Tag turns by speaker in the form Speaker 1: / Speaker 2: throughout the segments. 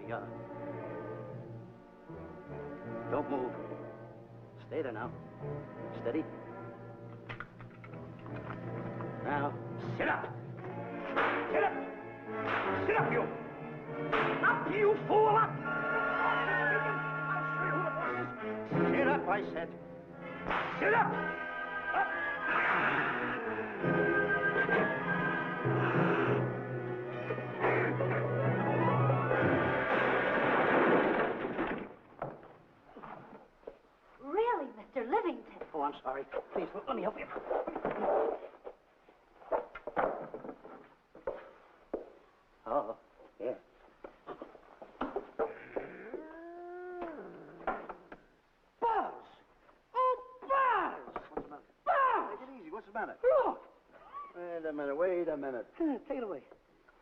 Speaker 1: Yeah. Don't move. Stay there now. Steady. Now, sit up. Sit up. Sit up, you. Up, you fool, up. I'll show you who the boss is. Sit up, I said. Sit up. Up.
Speaker 2: Really, Mr. Livington?
Speaker 1: Oh, I'm sorry. Please, let me help you. Oh, yeah. Buzz! Oh, Buzz! What's the matter? Buzz! Take it easy. What's the matter? Look! Wait a minute. Take it away.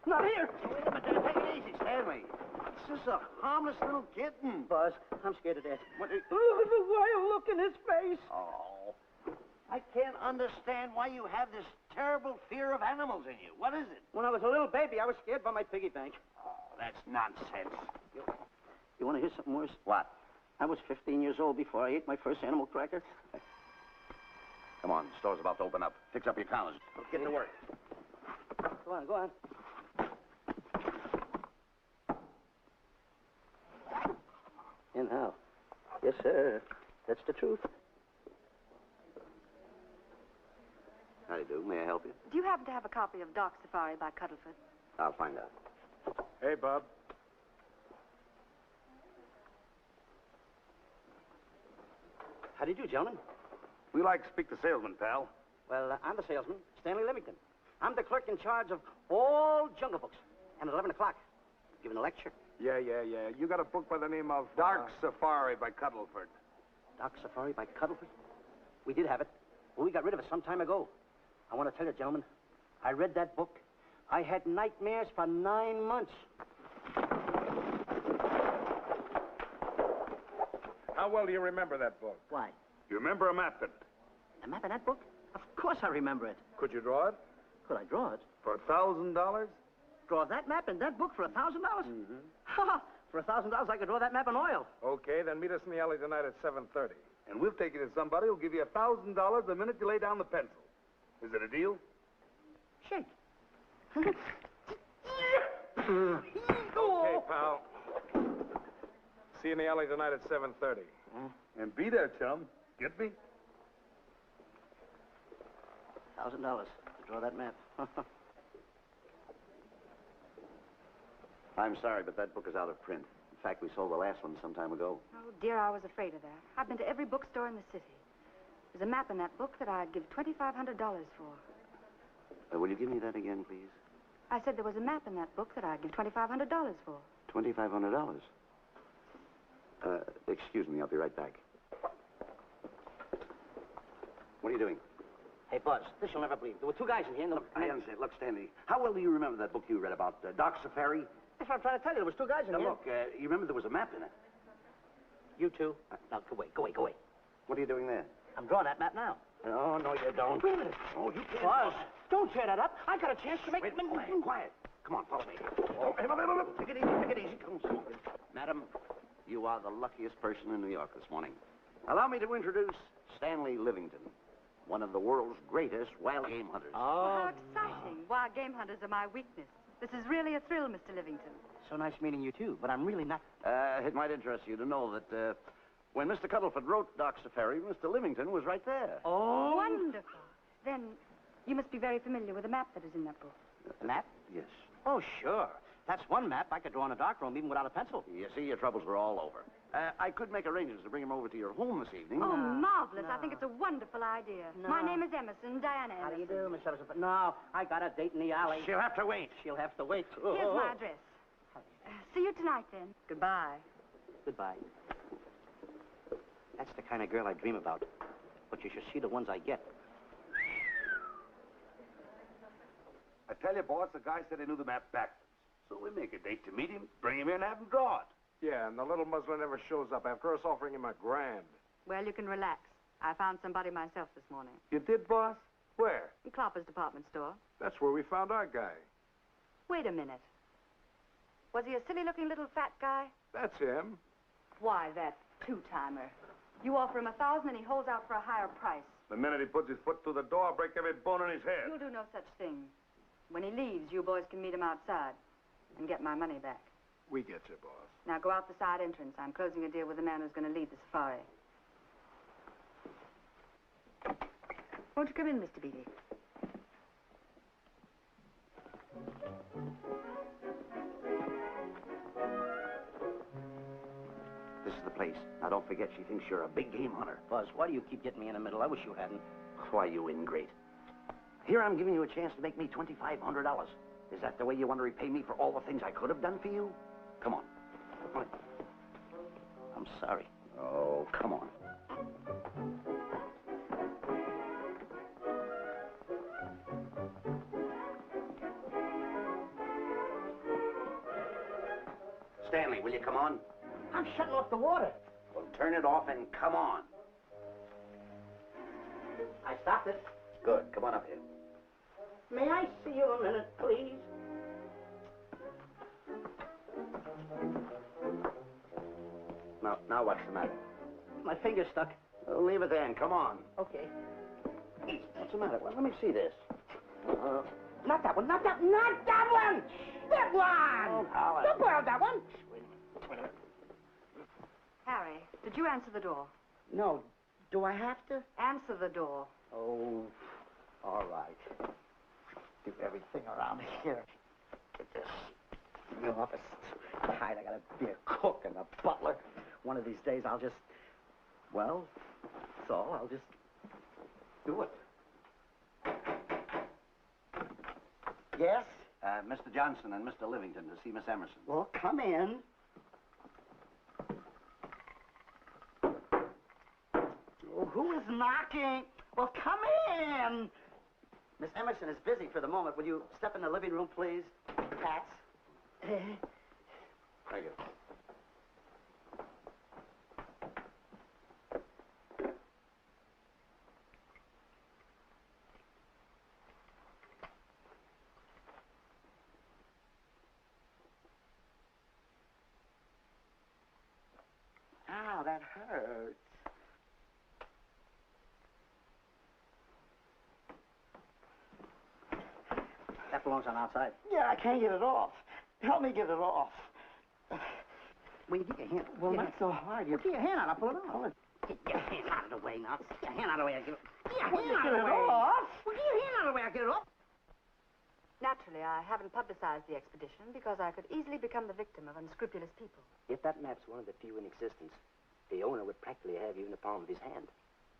Speaker 1: Not here. Wait a minute. Take it easy, Stanley. It's just a harmless little kitten. Buzz, I'm scared to death. What? Look at the wild look in his face. Oh. I can't understand why you have this terrible fear of animals in you. What is it? When I was a little baby, I was scared by my piggy bank. Oh, that's nonsense. You want to hear something worse? What? I was 15 years old before I ate my first animal cracker. Come on, the store's about to open up. Fix up your collars. Get to work. Go on, go on. And how? Yes, sir. That's the truth. How do you do? May I help you?
Speaker 2: Do you happen to have a copy of Dark Safari by Cuddleford?
Speaker 1: I'll find out.
Speaker 3: Hey, Bob.
Speaker 1: How do you do, gentlemen?
Speaker 4: We like to speak to salesman, pal.
Speaker 1: Well, I'm the salesman, Stanley Livington. I'm the clerk in charge of all Jungle Books. And at 11 o'clock, giving a lecture.
Speaker 3: Yeah. You got a book by the name of
Speaker 4: Dark Safari by Cuddleford.
Speaker 1: Dark Safari by Cuddleford? We did have it. Well, we got rid of it some time ago. I want to tell you, gentlemen, I read that book. I had nightmares for 9 months.
Speaker 3: How well do you remember that book?
Speaker 1: Why?
Speaker 4: You remember a map in it?
Speaker 1: A map in that book? Of course I remember it.
Speaker 3: Could you draw it?
Speaker 1: Could I draw it?
Speaker 4: For $1,000?
Speaker 1: Draw that map in that book for $1,000?
Speaker 4: Mm-hmm.
Speaker 1: Ha! For $1,000, I could draw that map in oil.
Speaker 3: Okay, then meet us in the alley tonight at 7:30.
Speaker 4: And we'll take you to somebody who'll give you $1,000 the minute you lay down the pencil. Is it a deal?
Speaker 1: Shake.
Speaker 3: Okay, pal. See you in the alley tonight at 7:30.
Speaker 4: And be there, chum. Get me?
Speaker 1: $1,000 to draw that map. I'm sorry, but that book is out of print. In fact, we sold the last one some time ago.
Speaker 2: Oh, dear, I was afraid of that. I've been to every bookstore in the city. There's a map in that book that I'd give $2,500 for.
Speaker 1: Will you give me that again, please?
Speaker 2: I said there was a map in that book that I'd give $2,500 for.
Speaker 1: $2,500? Excuse me, I'll be right back. What are you doing? Hey, Buzz, this you'll never believe. There were two guys in here. And I understand. Look, Stanley, how well do you remember that book you read about Dark Safari? That's what I'm trying to tell you. There was two guys in here. Look, you remember there was a map in it? You two? Now, go away. What are you doing there? I'm drawing that map now. Oh, no, you don't. Wait a minute. Oh, you can't. Buzz, don't tear that up. I got a chance to make... Wait, quiet. Come on, follow me. Oh, hey, take it easy. Come on. Madam, you are the luckiest person in New York this morning. Allow me to introduce Stanley Livington, one of the world's greatest wild game hunters.
Speaker 2: Oh, how exciting. Wild game hunters are my weakness. This is really a thrill, Mr. Livington.
Speaker 1: So nice meeting you, too, but I'm really not... It might interest you to know that, when Mr. Cuddleford wrote Dark Safari, Mr. Livington was right there.
Speaker 2: Oh! Wonderful. Then you must be very familiar with the map that is in that book.
Speaker 1: The map? Yes. Oh, sure. That's one map I could draw in a darkroom even without a pencil. You see, your troubles were all over. I could make arrangements to bring him over to your home this evening.
Speaker 2: Oh, marvelous. I think it's a wonderful idea.
Speaker 1: No.
Speaker 2: My name is Emerson, Diana Emerson.
Speaker 1: How do you do, Miss Emerson? But no, I got a date in the alley. She'll have to wait. Here's
Speaker 2: my address. See you tonight, then. Goodbye.
Speaker 1: Goodbye. That's the kind of girl I dream about. But you should see the ones I get.
Speaker 4: I tell you, boss, the guy said he knew the map backwards. So we make a date to meet him, bring him in, have him draw it.
Speaker 3: Yeah, and the little muzzler never shows up after us offering him $1,000.
Speaker 2: Well, you can relax. I found somebody myself this morning.
Speaker 4: You did, boss? Where?
Speaker 2: In Clopper's department store.
Speaker 3: That's where we found our guy.
Speaker 2: Wait a minute. Was he a silly-looking little fat guy?
Speaker 3: That's him.
Speaker 2: Why, that two-timer. You offer him $1,000 and he holds out for a higher price.
Speaker 4: The minute he puts his foot through the door, I'll break every bone in his head.
Speaker 2: You'll do no such thing. When he leaves, you boys can meet him outside and get my money back.
Speaker 3: We get you, boss.
Speaker 2: Now go out the side entrance. I'm closing a deal with the man who's going to lead the safari. Won't you come in, Mr. Beatty?
Speaker 1: This is the place. Now, don't forget, she thinks you're a big game hunter.
Speaker 5: Buzz, why do you keep getting me in the middle? I wish you hadn't.
Speaker 1: Why, you ingrate. Here I'm giving you a chance to make me $2,500. Is that the way you want to repay me for all the things I could have done for you? Come on. Come on.
Speaker 5: I'm sorry.
Speaker 1: Oh, come on. Stanley, will you come on?
Speaker 5: I'm shutting off the water.
Speaker 1: Well, turn it off and come on.
Speaker 5: I stopped it.
Speaker 1: Good. Come on up here.
Speaker 5: May I see you a minute, please?
Speaker 1: Now what's the matter?
Speaker 5: My finger's stuck.
Speaker 1: Oh, leave it then. Come on.
Speaker 5: Okay.
Speaker 1: What's the matter? Well, let me see this.
Speaker 5: Not that one, not that one! That one!
Speaker 1: Oh, Howard.
Speaker 5: Don't boil that one!
Speaker 1: Wait a minute.
Speaker 2: Harry, did you answer the door?
Speaker 5: No. Do I have to?
Speaker 2: Answer the door.
Speaker 5: Oh, all right. Do everything around here. Get this. The office. Tight. I gotta be a cook and a butler. One of these days I'll just, well, that's all. I'll just do it. Yes?
Speaker 1: Mr. Johnson and Mr. Livington to see Miss Emerson.
Speaker 5: Well, come in. Oh, who is knocking? Well, come in. Miss Emerson is busy for the moment. Will you step in the living room, please? Pats.
Speaker 1: Thank you.
Speaker 5: Ow, that hurts. That belongs on outside.
Speaker 6: Yeah, I can't get it off. Help me get it off.
Speaker 5: Well, you get your hand.
Speaker 6: Well, not so hard.
Speaker 5: Get your hand out. I'll pull it off. Get your hand out of the way now. Get your hand out of the way. Get your
Speaker 6: Well,
Speaker 5: hand
Speaker 6: you
Speaker 5: out
Speaker 6: get
Speaker 5: of the
Speaker 6: it
Speaker 5: way.
Speaker 6: off.
Speaker 5: Well, get your hand out of the way. I'll get it off.
Speaker 2: Naturally, I haven't publicized the expedition because I could easily become the victim of unscrupulous people.
Speaker 7: If that map's one of the few in existence, the owner would practically have you in the palm of his hand.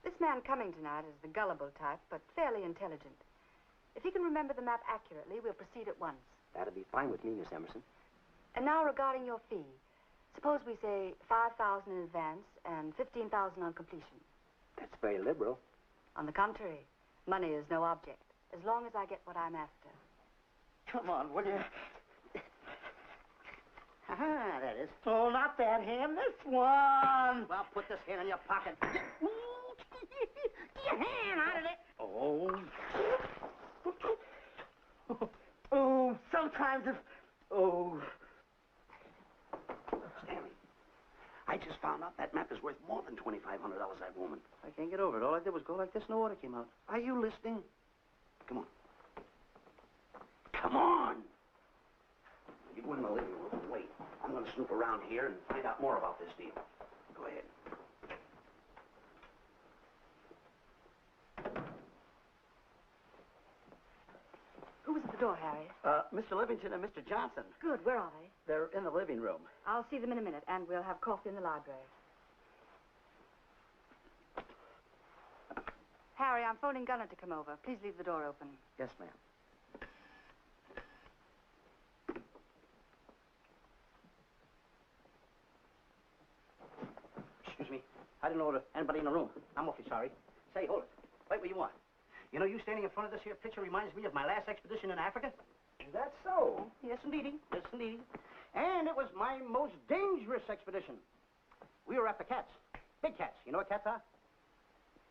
Speaker 2: This man coming tonight is the gullible type, but fairly intelligent. If he can remember the map accurately, we'll proceed at once.
Speaker 7: That'll be fine with me, Miss Emerson.
Speaker 2: And now regarding your fee. Suppose we say $5,000 in advance and $15,000 on completion.
Speaker 7: That's very liberal.
Speaker 2: On the contrary, money is no object, as long as I get what I'm after.
Speaker 6: Come on, will you?
Speaker 5: Ah, that is.
Speaker 6: Oh, not that hand. This one.
Speaker 5: Well, put this hand in your pocket. Get your hand out of there.
Speaker 6: Oh. Oh, sometimes if... Oh.
Speaker 1: Stanley, I just found out that map is worth more than $2,500, that woman.
Speaker 5: I can't get over it. All I did was go like this and the water came out.
Speaker 1: Are you listening? Come on. Come on! You go in the living room and wait. I'm going to snoop around here and find out more about this deal. Go ahead.
Speaker 2: Who was at the door, Harry?
Speaker 5: Mr. Livington and Mr. Johnson.
Speaker 2: Good, where are they?
Speaker 5: They're in the living room.
Speaker 2: I'll see them in a minute, and we'll have coffee in the library. Harry, I'm phoning Gunner to come over. Please leave the door open.
Speaker 5: Yes, ma'am. Excuse me. I didn't know anybody in the room. I'm awfully sorry. Say, hold it. Wait where you are. You know, you standing in front of this here picture reminds me of my last expedition in Africa. Is that so? Yes, indeedy. Yes, indeedy. And it was my most dangerous expedition. We were after cats. Big cats. You know what cats are?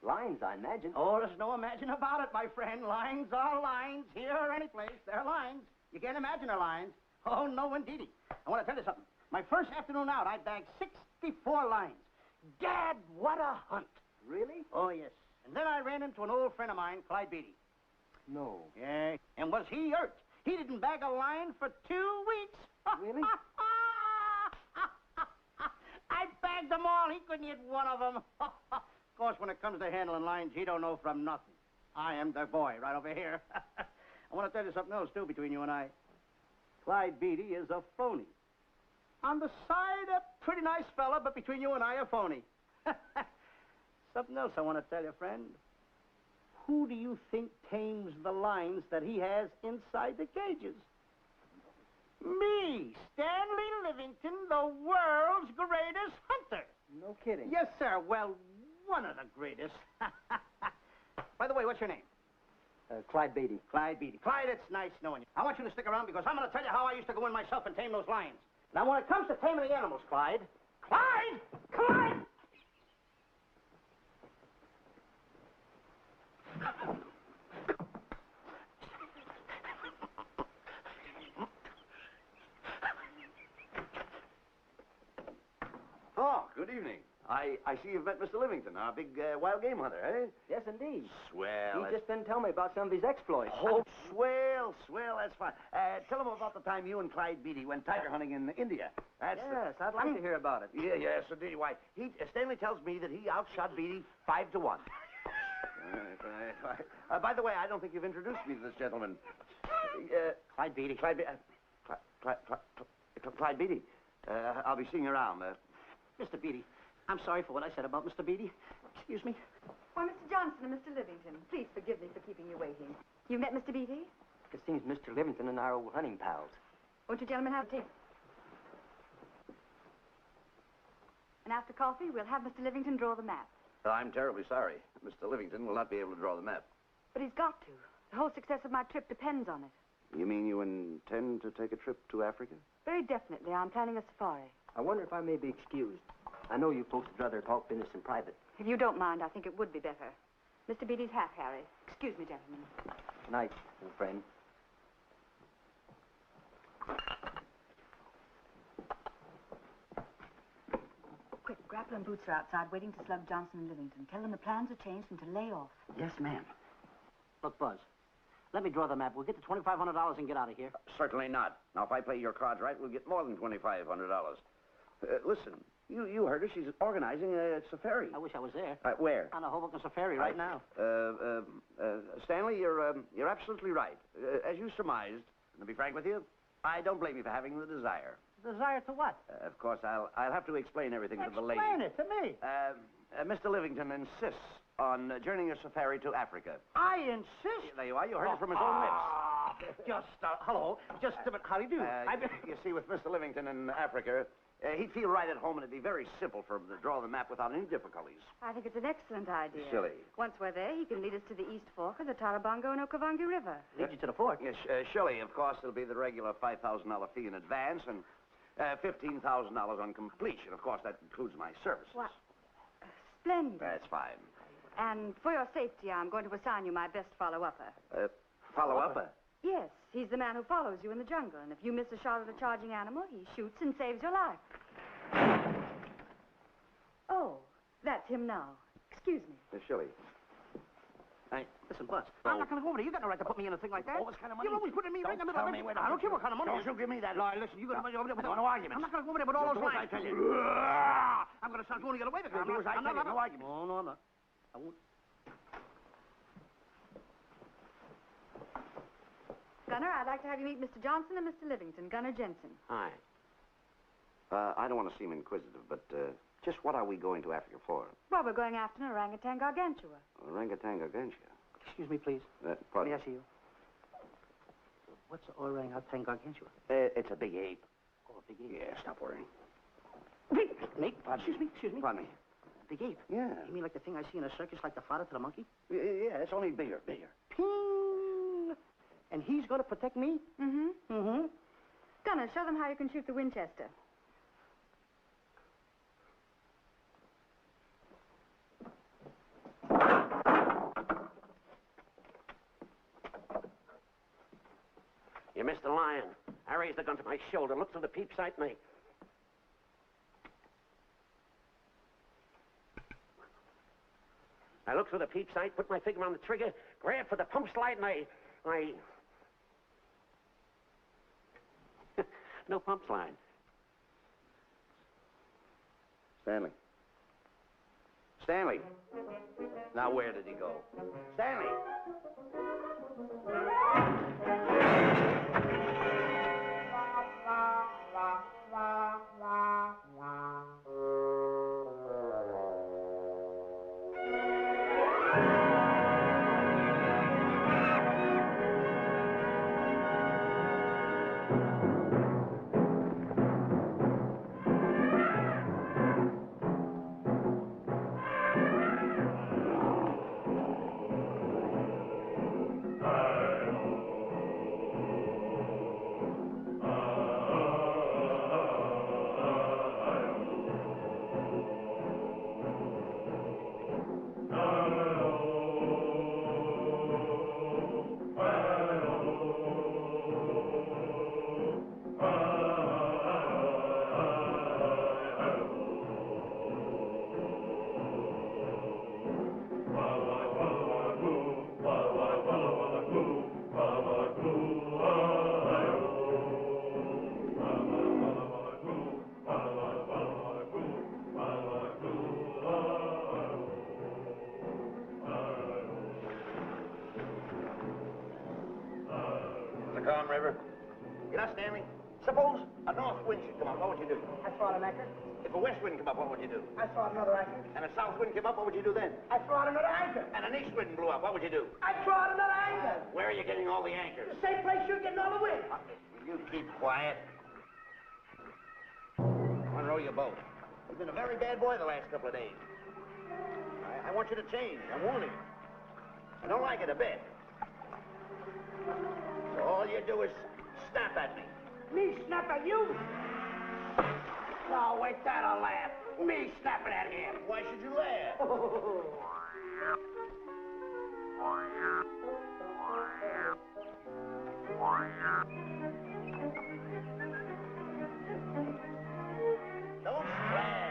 Speaker 7: Lions, I imagine.
Speaker 5: Oh, there's no imagine about it, my friend. Lines are lines. Here or any place, they're lines. You can't imagine they're lines. Oh, no, indeedy. I want to tell you something. My first afternoon out, I bagged 64 lines. Gad, what a hunt.
Speaker 7: Really?
Speaker 5: Oh, yes. And then I ran into an old friend of mine, Clyde Beatty.
Speaker 7: No.
Speaker 5: Yeah. And was he hurt? He didn't bag a line for 2 weeks.
Speaker 7: Really?
Speaker 5: I bagged them all. He couldn't hit one of them. Of course, when it comes to handling lines, he don't know from nothing. I am the boy right over here. I want to tell you something else, too, between you and I. Clyde Beatty is a phony. On the side, a pretty nice fella, but between you and I, a phony. Something else I want to tell you, friend. Who do you think tames the lines that he has inside the cages? Me, Stanley Livington, the world's greatest hunter.
Speaker 7: No kidding.
Speaker 5: Yes, sir. Well, one of the greatest. By the way, what's your name?
Speaker 7: Clyde Beatty.
Speaker 5: Clyde Beatty. Clyde, it's nice knowing you. I want you to stick around because I'm going to tell you how I used to go in myself and tame those lions. Now, when it comes to taming the animals, Clyde... Clyde! Clyde!
Speaker 1: Oh, good evening. I see you've met Mr. Livington, our big wild game hunter, eh?
Speaker 7: Yes, indeed.
Speaker 1: Swell.
Speaker 7: He just been telling me about some of his exploits.
Speaker 1: Oh, swell, that's fine. Tell him about the time you and Clyde Beatty went tiger hunting in India. That's
Speaker 7: Yes, I'd like to hear about it.
Speaker 1: Yes, indeed. Why, Stanley tells me that he outshot Beatty 5 to 1. Right. By the way, I don't think you've introduced me to this gentleman.
Speaker 5: Clyde Beatty.
Speaker 1: Clyde Beatty. I'll be seeing you around.
Speaker 5: Mr. Beatty, I'm sorry for what I said about Mr. Beatty. Excuse me.
Speaker 2: Why, Mr. Johnson and Mr. Livington, please forgive me for keeping you waiting. You met Mr. Beatty?
Speaker 7: It seems Mr. Livington and I are old hunting pals.
Speaker 2: Won't you gentlemen have tea? And after coffee, we'll have Mr. Livington draw the map.
Speaker 1: I'm terribly sorry. Mr. Livington will not be able to draw the map.
Speaker 2: But he's got to. The whole success of my trip depends on it.
Speaker 1: You mean you intend to take a trip to Africa?
Speaker 2: Very definitely. I'm planning a safari.
Speaker 7: I wonder if I may be excused. I know you folks would rather talk business in private.
Speaker 2: If you don't mind, I think it would be better. Mr. Beatty's hat, Harry. Excuse me, gentlemen.
Speaker 7: Night, old friend.
Speaker 2: Quick, Grapple and Boots are outside waiting to slug Johnson and Livington. Tell them the plans are changed and to lay off.
Speaker 5: Yes, ma'am. Look, Buzz, let me draw the map. We'll get the $2,500 and get out of here.
Speaker 1: Certainly not. Now, if I play your cards right, we'll get more than $2,500. Listen, you heard her. She's organizing a safari.
Speaker 5: I wish I was there.
Speaker 1: Where?
Speaker 5: On a Hoboken safari right now.
Speaker 1: Stanley, you're absolutely right. As you surmised, and to be frank with you, I don't blame you for having the desire.
Speaker 5: Desire to what?
Speaker 1: Of course, I'll have to explain everything to the lady.
Speaker 5: Explain it to me.
Speaker 1: Mr. Livington insists on journeying a safari to Africa.
Speaker 5: I insist.
Speaker 1: There you are. You heard it from his own lips.
Speaker 5: Hello. Just a minute. How do you do?
Speaker 1: You see, with Mr. Livington in Africa, he'd feel right at home, and it'd be very simple for him to draw the map without any difficulties.
Speaker 2: I think it's an excellent idea.
Speaker 1: Silly.
Speaker 2: Once we're there, he can lead us to the East Fork of the Tarabongo and Okavango River.
Speaker 5: Lead you to the fort.
Speaker 1: Yes, surely, of course, it'll be the regular $5,000 fee in advance and $15,000 on completion. Of course, that includes my services.
Speaker 2: What? Splendid.
Speaker 1: That's fine.
Speaker 2: And for your safety, I'm going to assign you my best follow-upper.
Speaker 1: Follow-upper?
Speaker 2: Yes, he's the man who follows you in the jungle. And if you miss a shot at a charging animal, he shoots and saves your life. Oh, that's him now. Excuse me.
Speaker 1: Shirley.
Speaker 5: Hey, listen, Buzz. I'm not going to go over there. You got no right to put me in a thing like that.
Speaker 1: Oh, what kind of money?
Speaker 5: You're always putting me right in the middle of it. I don't care what kind of money.
Speaker 1: Don't you give me that.
Speaker 5: No, listen, you got to go over there with
Speaker 1: no arguments.
Speaker 5: I'm not going to go over there with all those
Speaker 1: Do as
Speaker 5: lines.
Speaker 1: I tell you.
Speaker 5: I'm going to start going to get away with it.
Speaker 1: Do as I tell you. No arguments.
Speaker 5: No, I'm not. I won't.
Speaker 2: Gunner, I'd like to have you meet Mr. Johnson and Mr. Livington, Gunner Jensen.
Speaker 1: Hi. I don't want to seem inquisitive, but just what are we going to Africa for?
Speaker 2: Well, we're going after an orangutan gargantua.
Speaker 1: Orangutan gargantua.
Speaker 5: Excuse me, please.
Speaker 1: Pardon?
Speaker 5: May I see you? What's orangutan gargantua?
Speaker 1: It's a big ape.
Speaker 5: Oh, a big ape.
Speaker 1: Yeah, stop worrying.
Speaker 5: Mate, excuse me.
Speaker 1: Pardon me.
Speaker 5: Big ape?
Speaker 1: Yeah.
Speaker 5: You mean like the thing I see in a circus, like the fodder to the monkey?
Speaker 1: Yeah, it's only bigger.
Speaker 5: Ping! And he's going to protect me?
Speaker 2: Mm-hmm. Gunner, show them how you can shoot the Winchester.
Speaker 8: You missed the lion.
Speaker 5: I raised the gun to my shoulder, looked through the peep sight, and I looked through the peep sight, put my finger on the trigger, grabbed for the pump slide, and I... No pump slide.
Speaker 4: Stanley. Stanley. Now, where did he go? Stanley!
Speaker 1: Calm river. You know, Stanley, suppose a north wind should come up, what would you do?
Speaker 6: I throw out an anchor.
Speaker 1: If a west wind come up, what would you do?
Speaker 6: I throw out another anchor.
Speaker 1: And a south wind came up, what would you do then?
Speaker 6: I throw out another anchor.
Speaker 1: And an east wind blew up, what would you do?
Speaker 6: I throw out another anchor.
Speaker 1: Where are you getting all the anchors?
Speaker 6: The same place you're getting all the wind.
Speaker 1: Will you keep quiet? Unrow your boat. You've been a very bad boy the last couple of days. I want you to change. I'm warning you. I don't like it a bit. So all you do is snap at me.
Speaker 6: Me snap at you? No, wait, that'll laugh. Me snapping at him.
Speaker 1: Why should you laugh? Don't splash.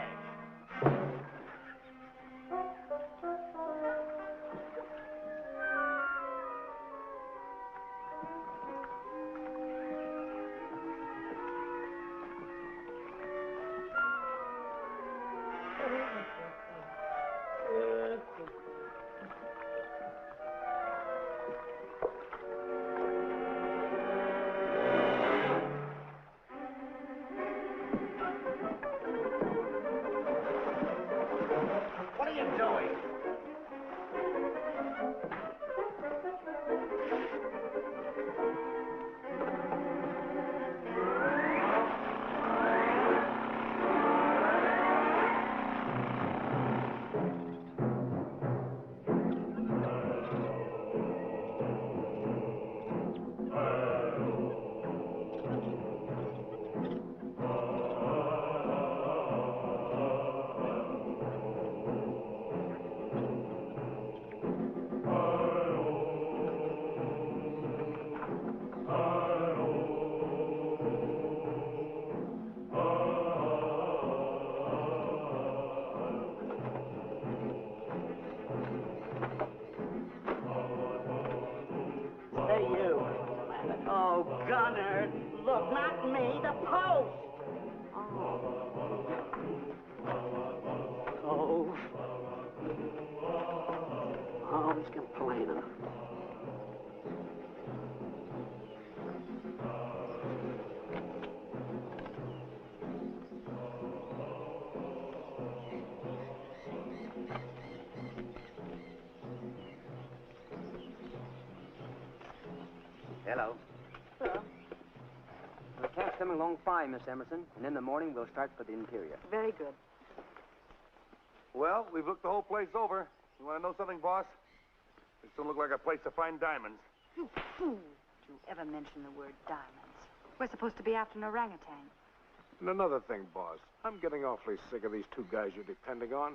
Speaker 1: What are you doing?
Speaker 6: Hey, you. Oh, Gunner. Look, not me, the post.
Speaker 5: Oh. Oh, he's complaining.
Speaker 7: Hello.
Speaker 2: Hello.
Speaker 7: The camp's coming along fine, Miss Emerson, and in the morning we'll start for the interior.
Speaker 2: Very good.
Speaker 3: Well, we've looked the whole place over. You want to know something, boss? This don't look like a place to find diamonds.
Speaker 2: You fool. Did you ever mention the word diamonds? We're supposed to be after an orangutan.
Speaker 3: And another thing, boss. I'm getting awfully sick of these two guys you're depending on.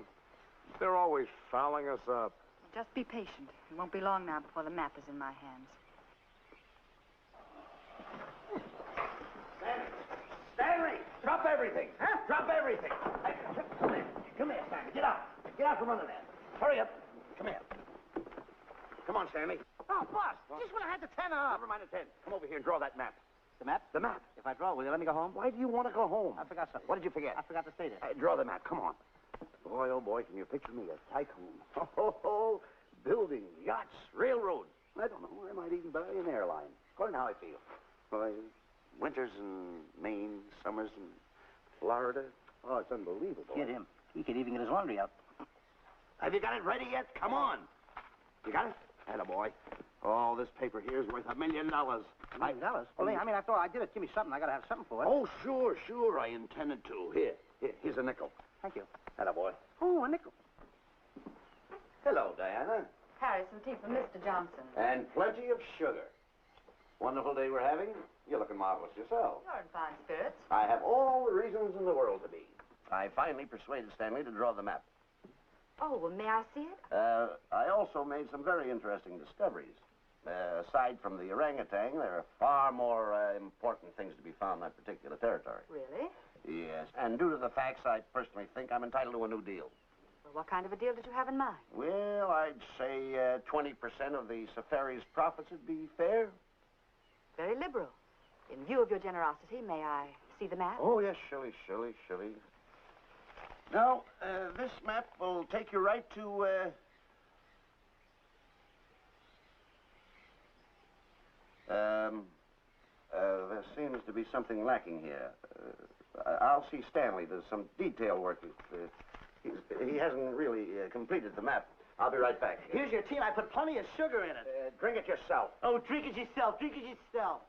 Speaker 3: They're always fouling us up.
Speaker 2: Just be patient. It won't be long now before the map is in my hands.
Speaker 4: Stanley, drop everything. Huh? Drop everything. Hey, come here. Come here, Stanley. Get out. Get out from under there. Hurry up. Come here. Come on, Stanley.
Speaker 5: Oh, boss, just when I had the 10 off.
Speaker 4: Never mind the 10. Come over here and draw that map.
Speaker 5: The map?
Speaker 4: The map.
Speaker 5: If I draw, will you let me go home?
Speaker 4: Why do you want to go home?
Speaker 5: I forgot something.
Speaker 4: What did you forget?
Speaker 5: I forgot to stay there.
Speaker 4: Draw the map. Come on. Boy, oh boy, can you picture me a tycoon? Oh, buildings, yachts, railroads. I don't know. I might even buy an airline. According to how I feel. Why, winters in Maine, summers in Florida. Oh, it's unbelievable.
Speaker 5: Get him. He could even get his laundry out.
Speaker 4: Have you got it ready yet? Come on. You got it? Attaboy. Oh, this paper here is worth $1 million.
Speaker 5: $1 million? Well, I mean, after all I did it, give me something. I got to have something for it.
Speaker 4: Oh, sure. I intended to. Here's a nickel.
Speaker 5: Thank you.
Speaker 4: Attaboy.
Speaker 5: Oh, a nickel.
Speaker 4: Hello, Diana.
Speaker 2: Harry, some tea for Mr. Johnson.
Speaker 4: And plenty of sugar. Wonderful day we're having. You're looking marvelous yourself.
Speaker 2: You're in fine spirits.
Speaker 4: I have all the reasons in the world to be. I finally persuaded Stanley to draw the map.
Speaker 2: Oh, well, may I see it?
Speaker 4: I also made some very interesting discoveries. Aside from the orangutan, there are far more important things to be found in that particular territory.
Speaker 2: Really?
Speaker 4: Yes, and due to the facts, I personally think I'm entitled to a new deal.
Speaker 2: Well, what kind of a deal did you have in mind?
Speaker 4: Well, I'd say 20% of the safari's profits would be fair.
Speaker 2: Very liberal. In view of your generosity, may I see the map?
Speaker 4: Oh, yes, Shirley. Now, this map will take you right to, there seems to be something lacking here. I'll see Stanley. There's some detail work. He hasn't really completed the map. I'll be right back.
Speaker 5: Here's your tea, and I put plenty of sugar in it.
Speaker 4: Drink it yourself.
Speaker 5: Oh, drink it yourself. Drink it yourself.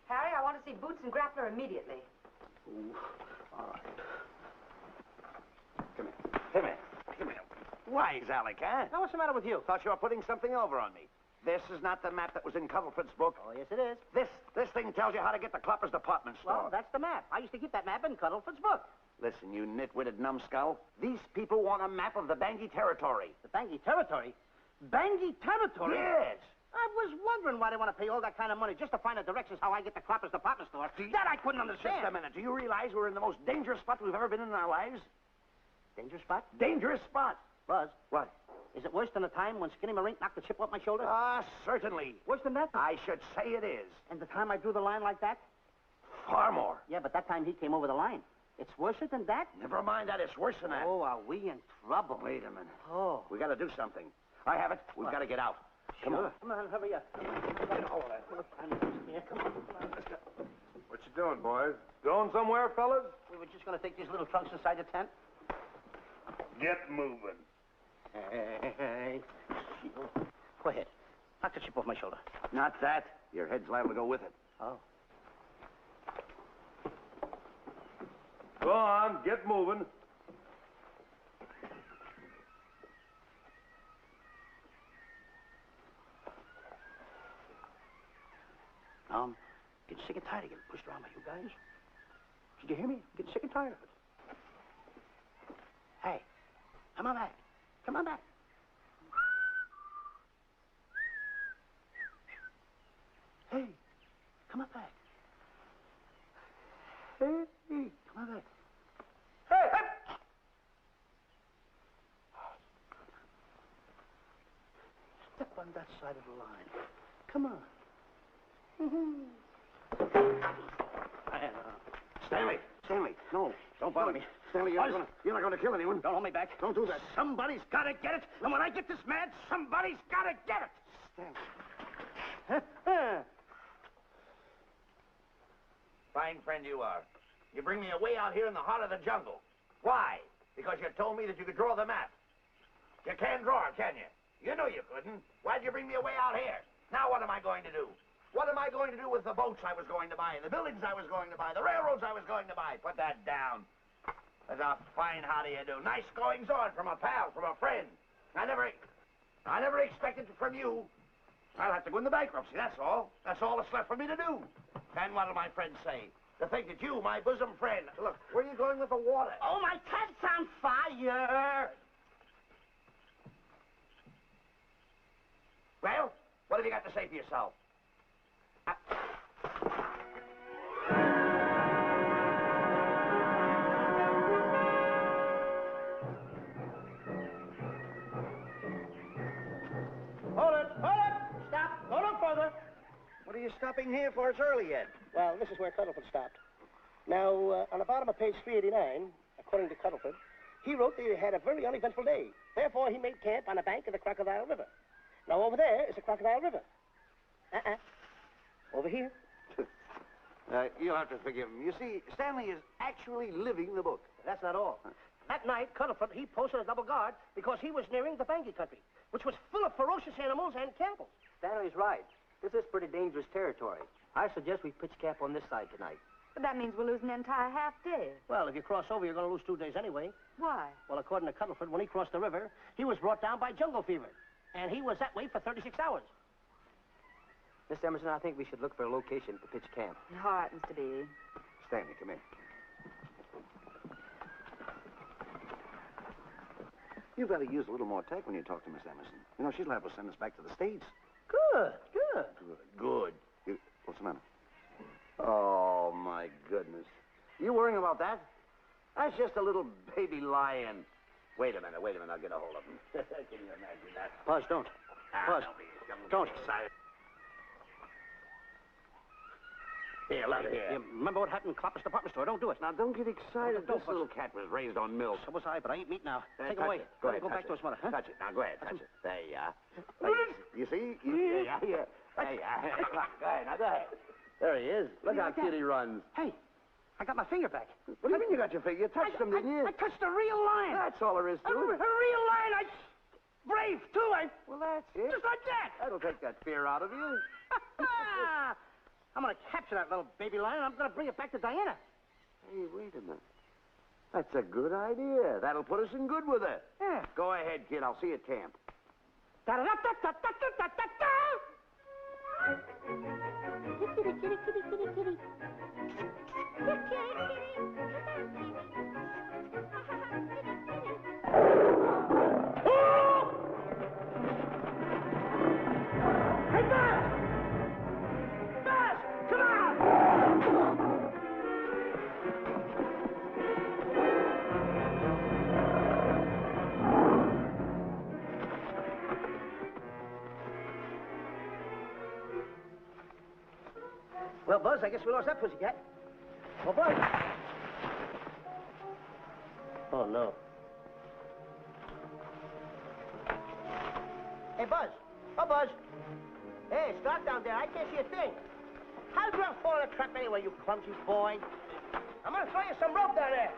Speaker 2: Harry, I want to see Boots and Grappler immediately.
Speaker 4: Ooh, all right. Come here. Wise, Alec, huh?
Speaker 5: Now, what's the matter with you?
Speaker 4: Thought you were putting something over on me. This is not the map that was in Cuddlefoot's book.
Speaker 5: Oh, yes, it is.
Speaker 4: This thing tells you how to get to Clopper's department store.
Speaker 5: Well, that's the map. I used to keep that map in Cuddlefoot's book.
Speaker 4: Listen, you nitwitted numbskull. These people want a map of the Bangui territory.
Speaker 5: The Bangui territory? Bangui territory?
Speaker 4: Yes.
Speaker 5: I was wondering why they want to pay all that kind of money just to find the directions how I get to Clopper's department store. That I couldn't understand.
Speaker 4: Just a minute. Do you realize we're in the most dangerous spot we've ever been in our lives?
Speaker 5: Dangerous spot?
Speaker 4: Dangerous spot.
Speaker 5: Buzz.
Speaker 4: What?
Speaker 5: Is it worse than the time when Skinny Marink knocked the chip off my shoulder?
Speaker 4: Certainly.
Speaker 5: Worse than that?
Speaker 4: I should say it is.
Speaker 5: And the time I drew the line like that?
Speaker 4: Far more.
Speaker 5: Yeah, but that time he came over the line. It's worse than that?
Speaker 4: Never mind that. It's worse than that.
Speaker 5: Oh, are we in trouble?
Speaker 4: Wait a minute.
Speaker 5: Oh.
Speaker 4: We got to do something. I have it. We've got to get out. Come on.
Speaker 5: Come on, hurry up.
Speaker 4: Get all of that.
Speaker 5: Yeah, come on.
Speaker 4: Let's go.
Speaker 3: What you doing, boys? Going somewhere, fellas?
Speaker 5: We were just going to take these little trunks inside the tent.
Speaker 3: Get moving.
Speaker 5: Hey. Go ahead. Knock the chip off my shoulder.
Speaker 4: Not that. Your head's liable to go with it.
Speaker 5: Oh.
Speaker 3: Go on, get moving.
Speaker 5: Getting sick and tired of getting pushed around by you guys. Did you hear me? Getting sick and tired of it. Hey, come on back. Come on back. Hey, come on back. Hey, come on back. Hey, hey! Step on that side of the line. Come on.
Speaker 4: Stanley, no. Don't bother me. Stanley, you're not going to kill anyone.
Speaker 5: Don't hold me back.
Speaker 4: Don't do that.
Speaker 5: Somebody's got to get it. And when I get this mad, somebody's got to get it.
Speaker 4: Stanley. Fine friend you are. You bring me away out here in the heart of the jungle. Why? Because you told me that you could draw the map. You can't draw it, can you? You know you couldn't. Why'd you bring me away out here? Now what am I going to do? What am I going to do with the boats I was going to buy, the buildings I was going to buy, the railroads I was going to buy? Put that down. That's a fine how do you do. Nice goings on from a pal, from a friend. I never expected it from you. I'll have to go into bankruptcy, that's all. That's all that's left for me to do. And what'll my friends say? To think that you, my bosom friend... Look, where are you going with the water?
Speaker 5: Oh, my cat's on fire.
Speaker 4: Well, what have you got to say for yourself?
Speaker 5: further.
Speaker 1: What are you stopping here for? It's early yet.
Speaker 5: Well, this is where Cuddleford stopped. Now, on the bottom of page 389, according to Cuddleford, he wrote that he had a very uneventful day. Therefore, he made camp on the bank of the Crocodile River. Now, over there is the Crocodile River. Over here.
Speaker 1: You'll have to forgive him. You see, Stanley is actually living the book.
Speaker 5: That's not all. That night, Cuddleford, he posted a double guard because he was nearing the Bangi country, which was full of ferocious animals and cannibals.
Speaker 7: Stanley's right. This is pretty dangerous territory. I suggest we pitch camp on this side tonight.
Speaker 2: But that means we'll lose an entire half day.
Speaker 5: Well, if you cross over, you're going to lose 2 days anyway.
Speaker 2: Why?
Speaker 5: Well, according to Cuddleford, when he crossed the river, he was brought down by jungle fever. And he was that way for 36 hours.
Speaker 7: Miss Emerson, I think we should look for a location to pitch camp.
Speaker 2: All right, Mr. Beatty.
Speaker 1: Stanley, come in. You better use a little more tact when you talk to Miss Emerson. You know, she's liable to send us back to the States.
Speaker 5: Good.
Speaker 1: Good. What's the matter? Oh, my goodness. You worrying about that? That's just a little baby lion. Wait a minute. I'll get a hold of him. Can you imagine that?
Speaker 5: Buzz, don't. Buzz, don't.
Speaker 1: Excited. Here, let it here.
Speaker 5: You remember what happened in Copper's department store? Don't do it.
Speaker 1: Now, don't get excited.
Speaker 5: Don't,
Speaker 1: This little cat was raised on milk.
Speaker 5: So was I, but I ain't meat now. Take him
Speaker 1: touch
Speaker 5: away.
Speaker 1: it. Go ahead,
Speaker 5: Go
Speaker 1: touch
Speaker 5: back to
Speaker 1: it.
Speaker 5: his mother, huh?
Speaker 1: Touch it. Now, go ahead, touch it. There you are. You see? Yeah. There you are. Go ahead, now, go ahead. There he is. Look how cute he runs.
Speaker 5: Hey, I got my finger back.
Speaker 1: What do you mean you got your finger? You touched him, didn't you?
Speaker 5: I touched a real lion.
Speaker 1: That's all there is to
Speaker 5: A
Speaker 1: it.
Speaker 5: real lion. Brave, too.
Speaker 1: Well, that's it.
Speaker 5: Just like that.
Speaker 1: That'll take that fear out of you.
Speaker 5: I'm going to capture that little baby lion, and I'm going to bring it back to Diana.
Speaker 1: Hey, wait a minute. That's a good idea. That'll put us in good with her.
Speaker 5: Yeah.
Speaker 1: Go ahead, kid. I'll see you at camp.
Speaker 5: Da-da-da-da-da-da-da-da-da. Kitty, kitty, kitty, kitty, kitty. Kitty, kitty. Hey, Buzz! Buzz, come on! Well, Buzz, I guess we lost that pussycat. Well, Buzz. Oh, no. Hey, Buzz. Oh, Buzz. Hey, it's dark down there. I can't see a thing. How'd you fall in a trap anyway, you clumsy boy? I'm gonna throw you some rope down there.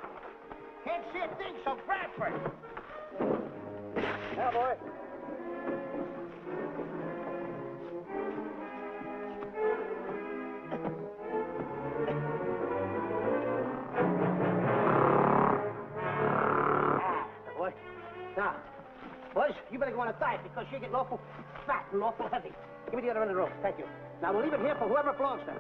Speaker 5: Can't see a thing, so grab for it. Yeah, boy. Boy. Now, Buzz, you better go on a diet because you're getting awful fat and awful heavy. Give me the other end of the rope. Thank you. Now, we'll leave it here for whoever belongs to it.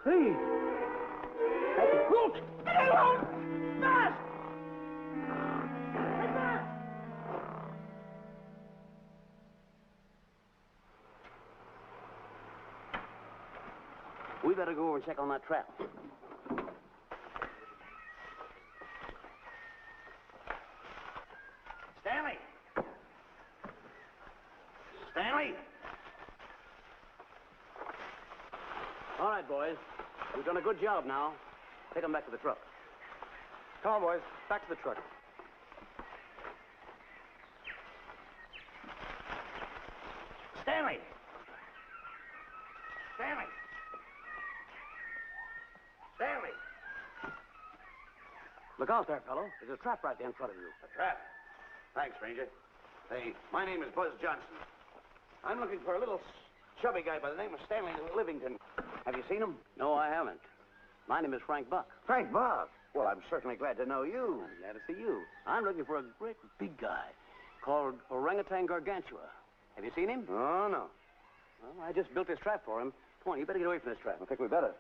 Speaker 5: Hey! Look! Get alone! Fast! Hey, fast! We better go over and check on that trap. Stanley! Stanley! All right, boys. We've done a good job now. Take them back to the truck.
Speaker 3: Come on, boys. Back to the truck.
Speaker 5: Stanley! Stanley! Stanley! Look out there, fellow. There's a trap right there in front of you.
Speaker 1: A trap? Thanks, Ranger. Hey, my name is Buzz Johnson. I'm looking for a little chubby guy by the name of Stanley Livington. Have you seen him?
Speaker 5: No, I haven't. My name is Frank Buck.
Speaker 1: Frank Buck. Well, I'm certainly glad to know you.
Speaker 5: I'm glad to see you. I'm looking for a great big guy. called orangutan gargantua. Have you seen him?
Speaker 1: Oh, no.
Speaker 5: Well, I just built this trap for him. Come on, you better get away from this trap.
Speaker 1: I think we better.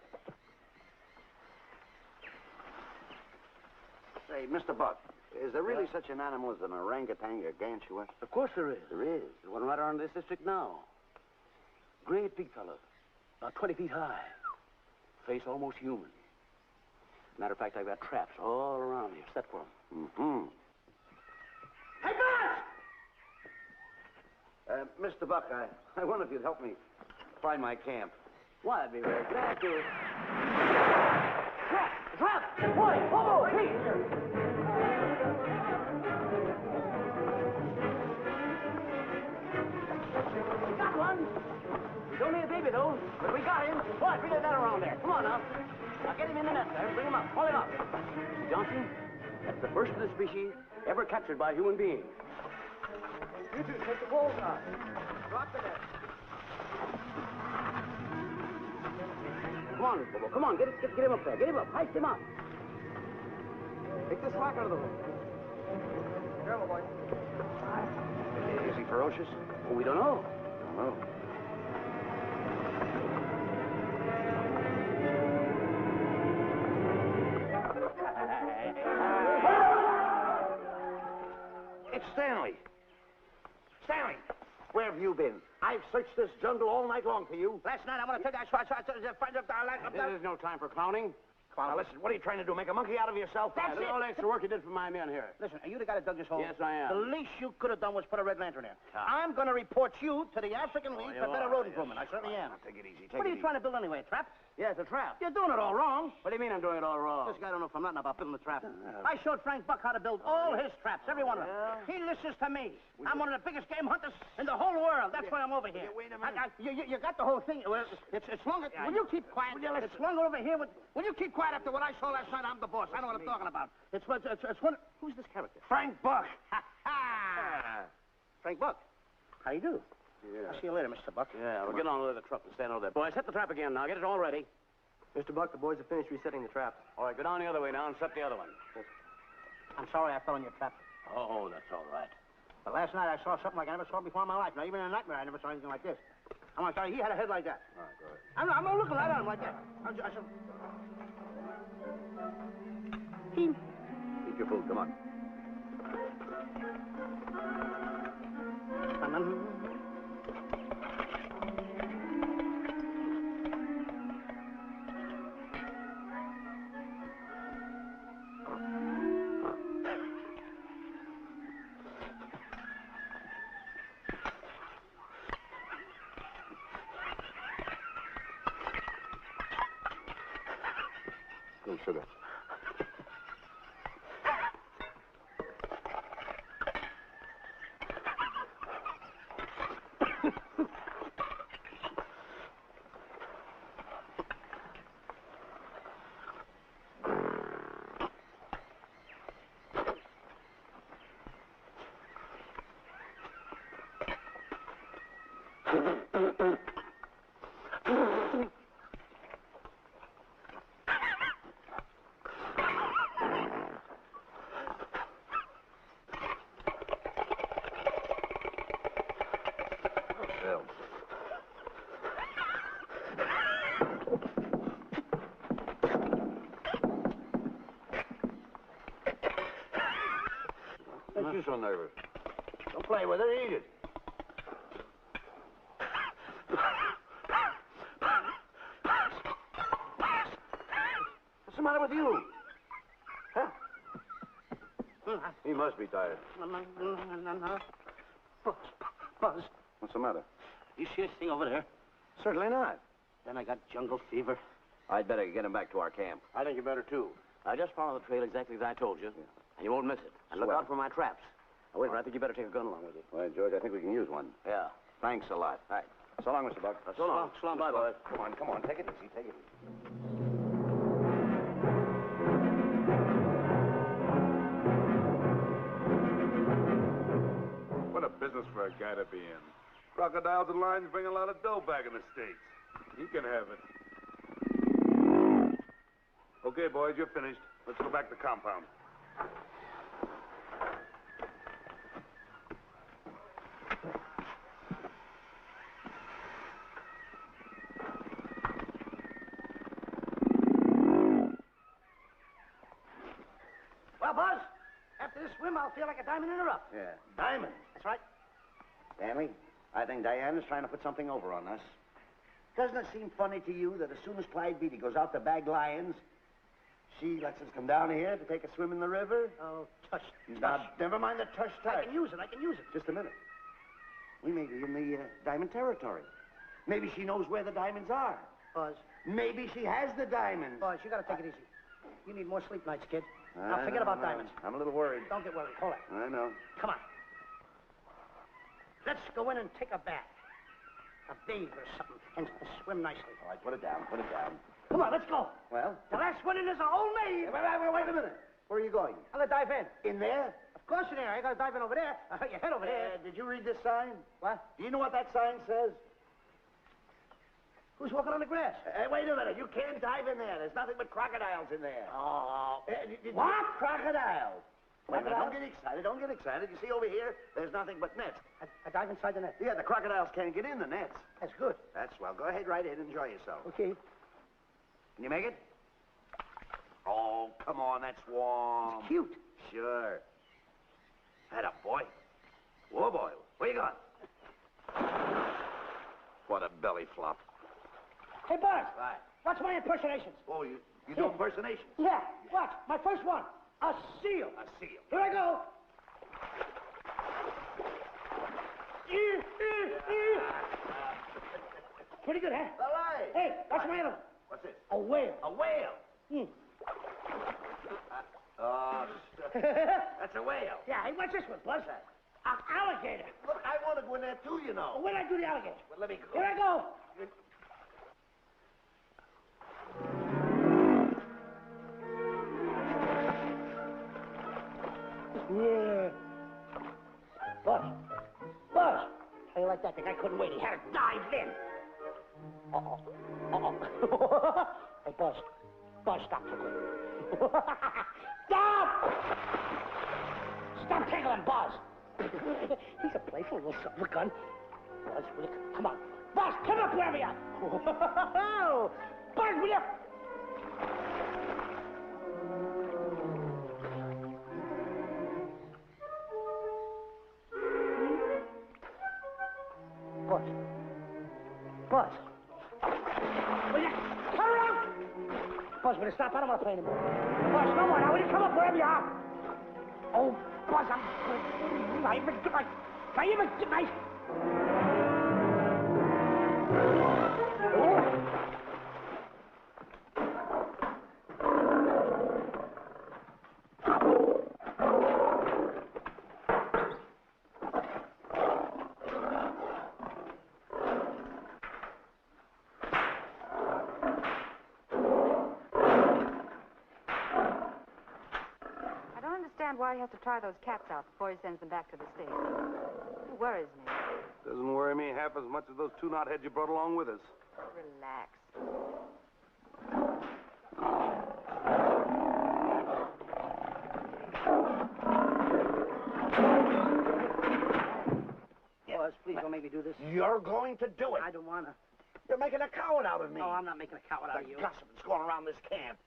Speaker 1: Say, Mr. Buck, is there really such an animal as an orangutan gargantua?
Speaker 5: Of course there is.
Speaker 1: There is.
Speaker 5: There's one right around this district now. Great big fellow. About 20 feet high. Face almost human. Matter of fact, I've got traps all around here set for him.
Speaker 1: Mm-hmm.
Speaker 6: Hey, boss!
Speaker 1: Mr. Buck, I wonder if you'd help me find my camp.
Speaker 5: Why, I'd be very glad to.
Speaker 6: Trap! Boy, whoa, please!
Speaker 5: We got one. He's only a baby, though. But we got him. Boy, bring that around there. Come on now. Now get him in the net there. Bring him up. Haul him up. Johnson, that's the first of the species ever captured by a human being.
Speaker 6: You two take the balls out. Drop the net.
Speaker 5: Come on, Bobo. Come on. Get him up there. Get him up. Heist him up.
Speaker 6: Take the slack out of the room. Careful, boy.
Speaker 1: Is he ferocious?
Speaker 5: Oh, we don't know.
Speaker 1: I don't know. It's Stanley. Stanley, where have you been? I've searched this jungle all night long for you.
Speaker 6: Last night, I want to tell you,
Speaker 5: There's no time for clowning.
Speaker 1: Now, listen, what are you trying to do? Make a monkey out of yourself?
Speaker 6: That's
Speaker 5: Look at
Speaker 6: it.
Speaker 5: all the extra work you did for my men here.
Speaker 6: Listen, are you the guy that dug this hole?
Speaker 5: Yes, I am.
Speaker 6: The least you could have done was put a red lantern in.
Speaker 5: Ah.
Speaker 6: I'm going to report you to the African League for better road improvement. I certainly am.
Speaker 1: Take it easy.
Speaker 6: What are you trying to build anyway, a trap?
Speaker 5: Yeah, it's a trap.
Speaker 6: You're doing it all wrong.
Speaker 5: What do you mean I'm doing it all wrong?
Speaker 6: This guy don't know from nothing about building a trap. I showed Frank Buck how to build all his traps, every one of them. He listens to me. I'm one of the biggest game hunters in the whole world. That's why I'm over here.
Speaker 1: Wait a minute.
Speaker 6: You got the whole thing. Well, it's longer. Will you keep quiet? It's longer over here. Will you keep quiet after what I saw last night? I'm the boss. I know what I'm talking about. It's one. Who's this character?
Speaker 1: Frank Buck.
Speaker 6: Frank Buck. How you do?
Speaker 1: Yeah.
Speaker 6: I'll see you later, Mr. Buck.
Speaker 5: Yeah, we'll get on with the truck and stand over there. Boys, set the trap again now. Get it all ready.
Speaker 8: Mr. Buck, the boys have finished resetting the trap.
Speaker 5: All right, go down the other way now and set the other one.
Speaker 6: I'm sorry I fell in your trap.
Speaker 5: Oh, that's all right.
Speaker 6: But last night I saw something like I never saw before in my life. Now, even in a nightmare, I never saw anything like this. I'm sorry, he had a head like that.
Speaker 1: All right, go ahead.
Speaker 6: I'm looking right at him like that. I said...
Speaker 1: Eat your food. Come on. No sugar. Makes you so nervous. Don't play with it, eat it. What's the matter with you? Huh? He must be tired.
Speaker 6: Buzz,
Speaker 1: What's the matter?
Speaker 6: you see this thing over there?
Speaker 1: Certainly not.
Speaker 6: Then I got jungle fever.
Speaker 1: I'd better get him back to our camp.
Speaker 5: I think you better, too. Now, just follow the trail exactly as I told you, and you won't miss it. And look
Speaker 1: Swell.
Speaker 5: out for my traps. Now, wait, I think you better take a gun along with you.
Speaker 1: Well, George, I think we can use one.
Speaker 5: Yeah.
Speaker 1: Thanks a lot.
Speaker 5: All right.
Speaker 1: So long, Mr. Buck.
Speaker 5: So long.
Speaker 6: So long,
Speaker 5: Bye,
Speaker 6: Mr.
Speaker 5: boys.
Speaker 1: Come on. Take it easy. Take it easy.
Speaker 3: What a business for a guy to be in. Crocodiles and lions bring a lot of dough back in the States. You can have it. Okay, boys, you're finished. Let's go back to the compound.
Speaker 5: swim, I'll feel like a diamond in the rough.
Speaker 1: Yeah, diamond.
Speaker 5: That's right.
Speaker 1: Stanley, I think Diana's trying to put something over on us. Doesn't it seem funny to you that as soon as Clyde Beatty goes out to bag lions, she lets us come down here to take a swim in the river?
Speaker 5: Oh, tush.
Speaker 1: Now, never mind the tush
Speaker 5: I
Speaker 1: tush.
Speaker 5: can use it.
Speaker 1: Just a minute. We may be in the diamond territory. Maybe she knows where the diamonds are.
Speaker 5: Buzz.
Speaker 1: Maybe she has the diamonds.
Speaker 5: Buzz, you gotta take it easy. You need more sleep nights, kid. Now, forget about diamonds.
Speaker 1: I'm a little worried.
Speaker 5: Don't get worried. Hold it.
Speaker 1: I know.
Speaker 5: Come on. Let's go in and take a bath. A bathe or something, and swim nicely.
Speaker 1: All right, put it down.
Speaker 5: Come on, let's go.
Speaker 1: Well?
Speaker 5: The last one in is an old maid.
Speaker 1: Wait a minute. Where are you going?
Speaker 5: I'm gonna dive in.
Speaker 1: In there?
Speaker 5: Of course in there. I gotta dive in over there. Your head over there.
Speaker 1: Did you read this sign?
Speaker 5: What?
Speaker 1: Do you know what that sign says?
Speaker 5: Who's walking on the grass?
Speaker 1: Wait a minute. You can't dive in there. There's nothing but crocodiles in there.
Speaker 5: Oh.
Speaker 1: What? Crocodiles. Wait a minute.
Speaker 5: Crocodiles?
Speaker 1: Don't get excited. You see over here? There's nothing but nets.
Speaker 5: I dive inside the net.
Speaker 1: Yeah, the crocodiles can't get in the nets.
Speaker 5: That's good.
Speaker 1: That's swell. Go ahead right in. Enjoy yourself.
Speaker 5: Okay.
Speaker 1: Can you make it? Oh, come on. That's warm.
Speaker 5: It's cute.
Speaker 1: Sure. Atta boy. Whoa, boy. Where you going? What a belly flop.
Speaker 5: Hey, Buzz.
Speaker 1: Right.
Speaker 5: Watch my impersonations.
Speaker 1: Oh, you do impersonations?
Speaker 5: Yeah. Watch. My first one. A seal.
Speaker 1: A seal.
Speaker 5: Here I go. Pretty good, huh?
Speaker 1: All right.
Speaker 5: Hey, watch my other one.
Speaker 1: What's this?
Speaker 5: A whale.
Speaker 1: A whale.
Speaker 5: Hmm.
Speaker 1: Oh, that's a whale.
Speaker 5: Yeah, hey, watch this one, Buzz. An alligator.
Speaker 1: Look, I want to go in there too, you know.
Speaker 5: Where'd I do the alligator?
Speaker 1: Well, let me go.
Speaker 5: Here I go. Yeah. Buzz. How you like that? The guy couldn't wait. He had to dive in. Uh-oh. Hey, Buzz. Buzz, stop tickling. Stop! Stop tickling, Buzz. He's a playful little son of a gun. Buzz, will you... Come on. Buzz, come up wherever you are. Buzz, will you... Buzz. Will you come around? Buzz, will you stop? I don't want to play anymore. Buzz, no more now. Will you come up wherever you are? Oh, Buzz, I'm... Not even...
Speaker 2: Why he has to try those cats out before he sends them back to the States. It worries me.
Speaker 3: Doesn't worry me half as much as those two knotheads you brought along with us.
Speaker 2: Relax.
Speaker 5: Buzz, please don't make me do this.
Speaker 1: You're going to do it.
Speaker 5: I don't want to.
Speaker 1: You're making a coward out of me.
Speaker 5: No, I'm not making a coward out of you.
Speaker 1: The gossiping's going around this camp.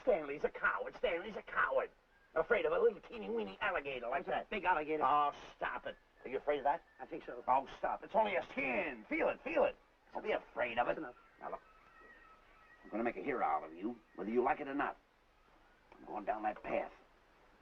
Speaker 1: Stanley's a coward. Stanley's a coward. Afraid of a little teeny-weeny alligator like that.
Speaker 5: Big alligator.
Speaker 1: Oh, stop it. Are you afraid of that?
Speaker 5: I think so.
Speaker 1: Oh, stop. It's only a skin. Feel it. Don't be afraid of it.
Speaker 5: That's enough.
Speaker 1: Now, look. I'm going to make a hero out of you, whether you like it or not. I'm going down that path.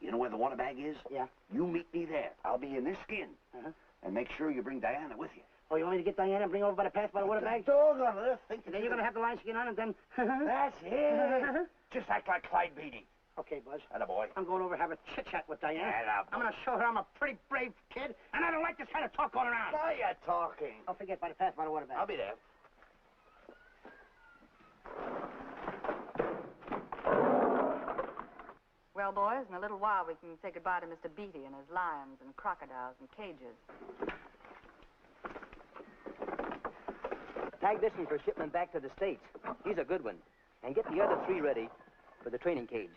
Speaker 1: You know where the water bag is?
Speaker 5: Yeah.
Speaker 1: You meet me there. I'll be in this skin.
Speaker 5: Uh-huh.
Speaker 1: And make sure you bring Diana with you.
Speaker 5: Oh, you want me to get Diana and bring her over by the path by the water bag?
Speaker 1: Doggone it.
Speaker 5: And then you're going to have the lion skin on and then...
Speaker 1: That's it. Just act like Clyde Beatty.
Speaker 5: Okay, Buzz.
Speaker 1: Atta boy.
Speaker 5: I'm going over to have a chit-chat with Diana.
Speaker 1: Atta boy.
Speaker 5: I'm going to show her I'm a pretty brave kid, and I don't like this kind of talk going around.
Speaker 1: Now you're talking.
Speaker 5: Don't forget by the path by the water bag.
Speaker 1: I'll be there.
Speaker 2: Well, boys, in a little while we can say goodbye to Mr. Beatty and his lions and crocodiles and cages.
Speaker 7: Tag this one for shipment back to the States. He's a good one. And get the other 3 ready for the training cage.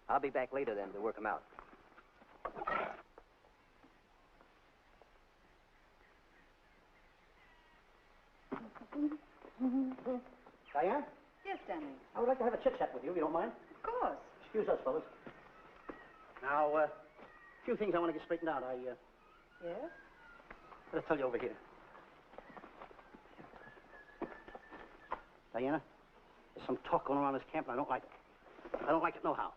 Speaker 7: I'll be back later then to work them out.
Speaker 5: Diana?
Speaker 2: Yes, Stanley.
Speaker 5: I would like to have a chit-chat with you, if you don't mind.
Speaker 2: Of course.
Speaker 5: Excuse us, fellas. Now, A few things I want to get straightened out.
Speaker 2: Yes?
Speaker 5: Gotta tell you over here. Diana, there's some talk going around this camp, and I don't like it. I don't like it nohow.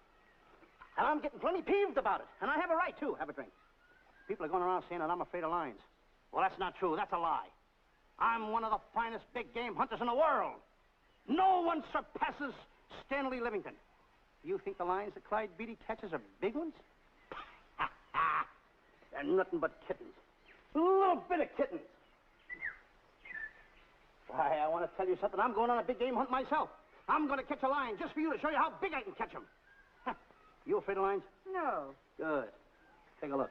Speaker 5: And I'm getting plenty peeved about it. And I have a right, too. Have a drink. People are going around saying that I'm afraid of lions. Well, that's not true. That's a lie. I'm one of the finest big game hunters in the world. No one surpasses Stanley Livington. You think the lions that Clyde Beatty catches are big ones? They're nothing but kittens. A little bit of kittens. Why, I want to tell you something. I'm going on a big game hunt myself. I'm going to catch a lion just for you to show you how big I can catch him. You afraid of lions?
Speaker 2: No.
Speaker 5: Good. Take a look.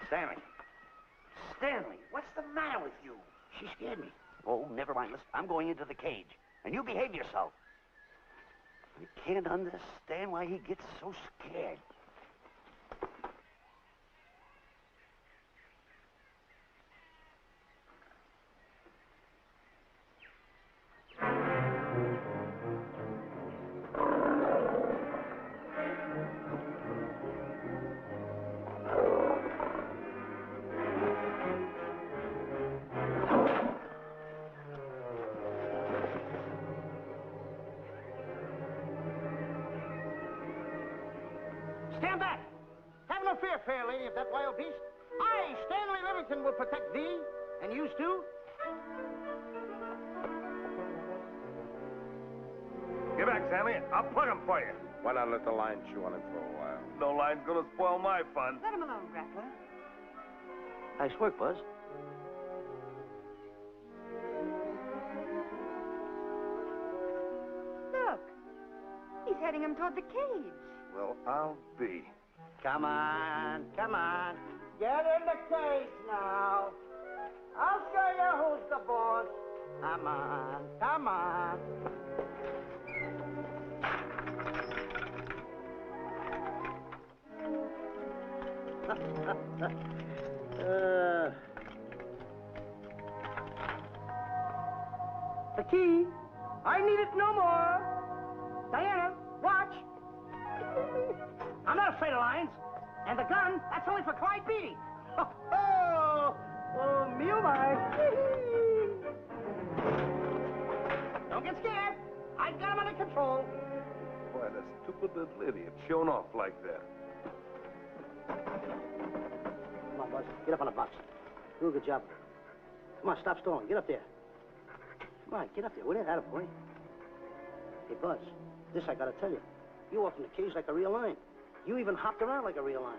Speaker 4: Stanley. Stanley, what's the matter with you?
Speaker 5: She scared me.
Speaker 4: Oh, never mind. Listen, I'm going into the cage. And you behave yourself. I can't understand why he gets so scared.
Speaker 6: Stand back! Have no fear, fair lady of that wild beast. I, Stanley Livington, will protect thee, and you too.
Speaker 3: Get back, Stanley. I'll plug him for you. Why not let the lion chew on him for a while? No lion's gonna spoil my fun.
Speaker 2: Let him alone, Grappler.
Speaker 5: Nice work, Buzz.
Speaker 2: Look. He's heading him toward the cage.
Speaker 3: Well, I'll be.
Speaker 6: Come on, come on. Get in the cage now. I'll show you who's the boss. Come on, come on. The key. I need it no more. Diana, watch. I'm not afraid of lions. And the gun, that's only for Clyde Beatty. Oh, me oh my. Don't get scared. I got him under control.
Speaker 3: Boy, that stupid little idiot showing off like that.
Speaker 5: Come on, Buzz. Get up on the box. Do a good job. Come on, stop stalling. Get up there. Come on, get up there. With it, attaboy. Hey, Buzz, this I gotta tell you. You walked in the cage like a real lion. You even hopped around like a real lion.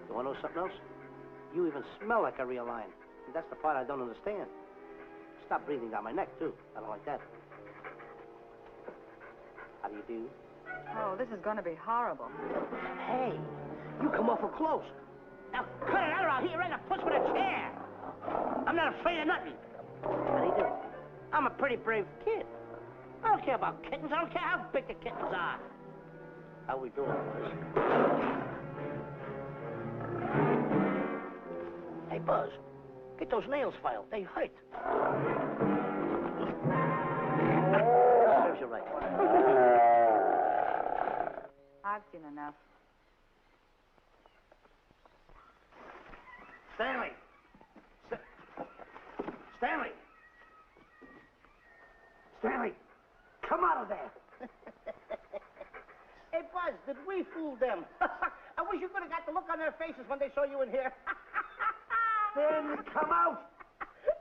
Speaker 5: You want to know something else? You even smell like a real lion. And that's the part I don't understand. Stop breathing down my neck, too. I don't like that. How do you do?
Speaker 2: Oh, this is going to be horrible.
Speaker 5: Hey, you come awful close.
Speaker 6: Now cut it out or I'll hit you right in the puss with a chair. I'm not afraid of nothing.
Speaker 5: How do you do?
Speaker 6: I'm a pretty brave kid. I don't care about kittens. I don't care how big the kittens are.
Speaker 5: How we doing, Buzz? Hey, Buzz, get those nails filed. They hurt. Serves you right.
Speaker 2: I've seen enough.
Speaker 4: Stanley! Stanley! Stanley! Come out of there!
Speaker 6: Hey, Buzz, did we fool them? I wish you could have got the look on their faces when they saw you in here.
Speaker 4: Stanley, come out!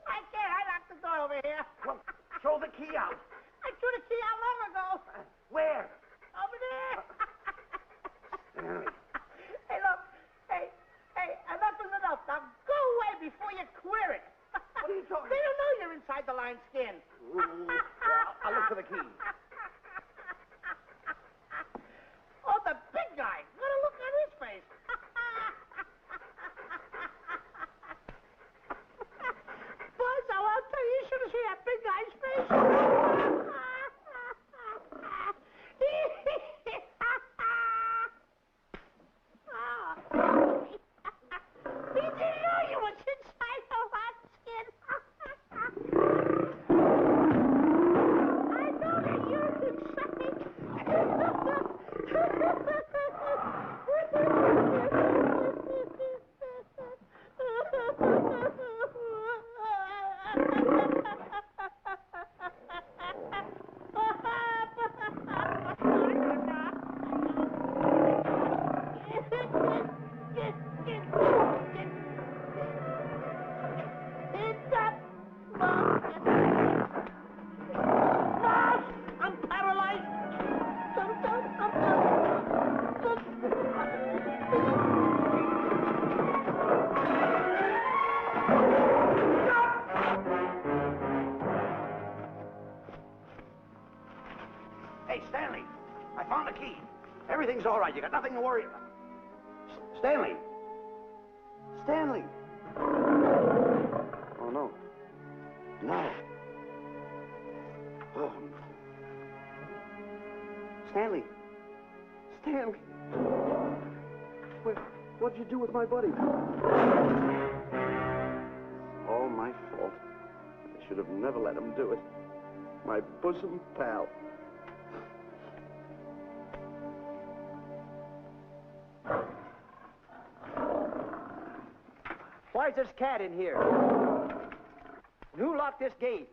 Speaker 6: I can't. I locked the door over here.
Speaker 4: Well, throw the key out.
Speaker 6: I threw the key out long ago.
Speaker 4: Where?
Speaker 6: Over there.
Speaker 4: Stanley.
Speaker 6: Hey, look. Hey, enough is enough. Now go away before you queer it.
Speaker 4: What are you talking
Speaker 6: They don't know you're inside the lion's skin.
Speaker 4: Ooh, I'll look for the key.
Speaker 6: Oh, the big guy. What a look on his face. Buzz, I'll tell you, you should have seen that big guy's face. He
Speaker 4: me. Everything's all right. You got nothing to worry about. Stanley. Stanley.
Speaker 1: Oh, no.
Speaker 4: No. Oh. Stanley. Stanley.
Speaker 1: What'd you do with my buddy? All my fault. I should have never let him do it. My bosom pal.
Speaker 7: Why is this cat in here? And who locked this gate?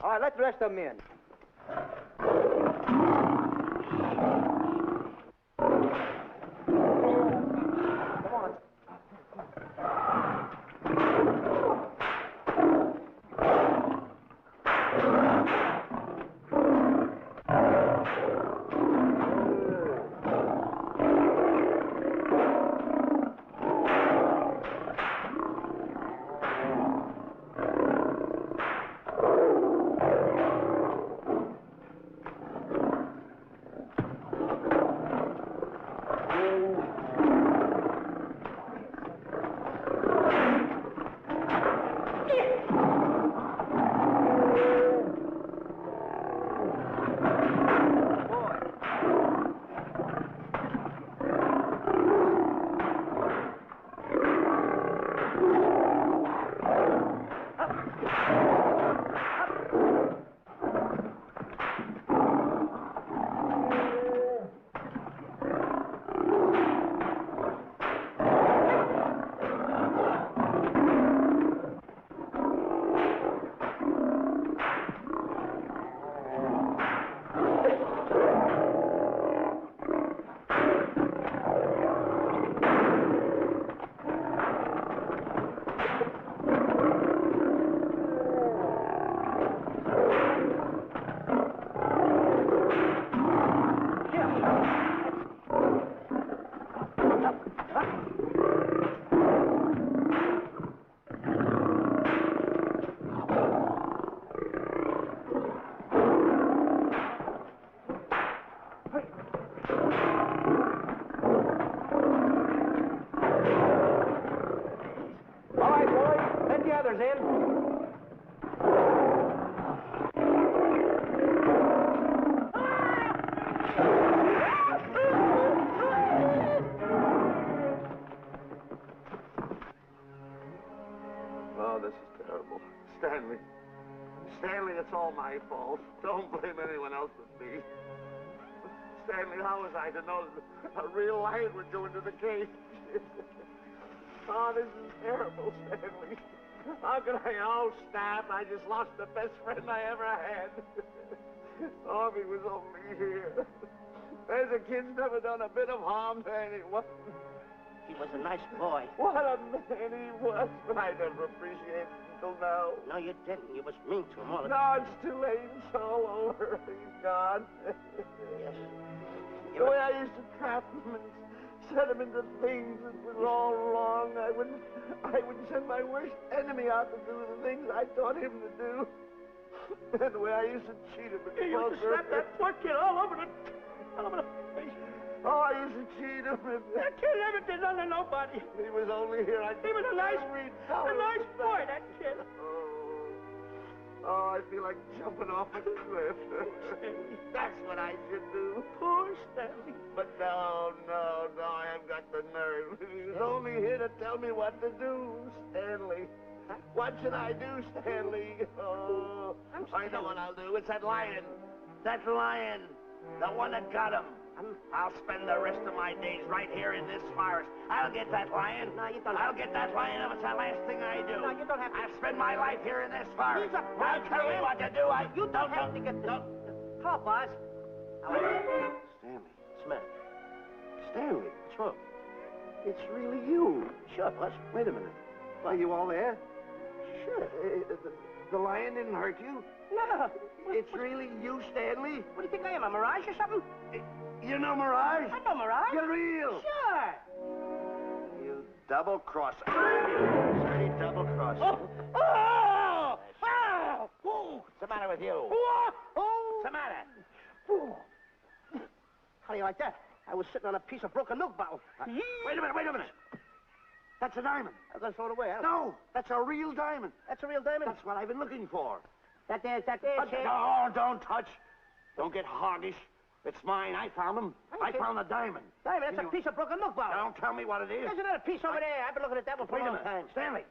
Speaker 7: All right, let the rest of them in.
Speaker 4: Stanley, it's all my fault. Don't blame anyone else but me. Stanley, how was I to know that a real lion would go into the cage? Oh, this is terrible, Stanley. How could I? Oh, snap. I just lost the best friend I ever had. Oh, if he was only here. There's a kid's never done a bit of harm to anyone.
Speaker 5: He was a nice boy.
Speaker 4: What a man he was, but I never appreciated him until now.
Speaker 5: No, you didn't. You was mean to him all the
Speaker 4: No, it's too late. It's all over. He's gone.
Speaker 5: Yes.
Speaker 4: The way I used to trap him and set him into things that was all wrong. I would send my worst enemy out to do the things I taught him to do. And the way I used to cheat him.
Speaker 5: You used to slap that poor kid all over the face.
Speaker 4: Oh, I used to cheat him.
Speaker 5: That kid never did nothing to nobody.
Speaker 4: He was only here.
Speaker 5: He was a nice boy, that kid.
Speaker 4: Oh, I feel like jumping off a cliff. That's what I should do.
Speaker 5: Poor Stanley.
Speaker 4: But no, I haven't got the nerve. He was only here to tell me what to do, Stanley. What should I do, Stanley? Oh, I know what I'll do. It's that lion. That lion. The one that got him. I'll spend the rest of my days right here in this forest. I'll get that lion.
Speaker 5: No, you don't.
Speaker 4: I'll get that lion if it's the last thing I do.
Speaker 5: No, you don't have to.
Speaker 4: I'll spend my life here in this forest.
Speaker 5: He's a
Speaker 4: Now tell me what to do.
Speaker 5: You don't have to get this. Hello, boss.
Speaker 4: Stanley.
Speaker 5: Smith.
Speaker 4: Stanley.
Speaker 5: What's wrong?
Speaker 4: It's really you.
Speaker 5: Sure, boss.
Speaker 4: Wait a minute. Are you all there? Sure. The lion didn't hurt you?
Speaker 5: No.
Speaker 4: It's really you, Stanley?
Speaker 5: What do you think I am, a mirage or something?
Speaker 4: You know Mirage?
Speaker 5: I know Mirage.
Speaker 4: You're real.
Speaker 5: Sure.
Speaker 4: You Double-cross. Say double-cross.
Speaker 6: Oh! Oh!
Speaker 4: What's the matter with you?
Speaker 6: Oh!
Speaker 4: What's the matter?
Speaker 6: How do you like that? I was sitting on a piece of broken milk bottle.
Speaker 4: Wait a minute. That's a diamond.
Speaker 6: I'm going to throw it away.
Speaker 4: No, that's a real diamond.
Speaker 6: That's a real diamond?
Speaker 4: That's what I've been looking for.
Speaker 6: That there, Sheriff.
Speaker 4: No, don't touch. Don't get hoggish. It's mine. I found them. I found the diamond.
Speaker 6: Diamond, that's a piece of broken milk bottle.
Speaker 4: Don't tell me what it is.
Speaker 6: There's another piece over there. I've been looking at that one for
Speaker 4: Wait
Speaker 6: a
Speaker 4: a
Speaker 6: long
Speaker 4: minute.
Speaker 6: time.
Speaker 4: Stanley.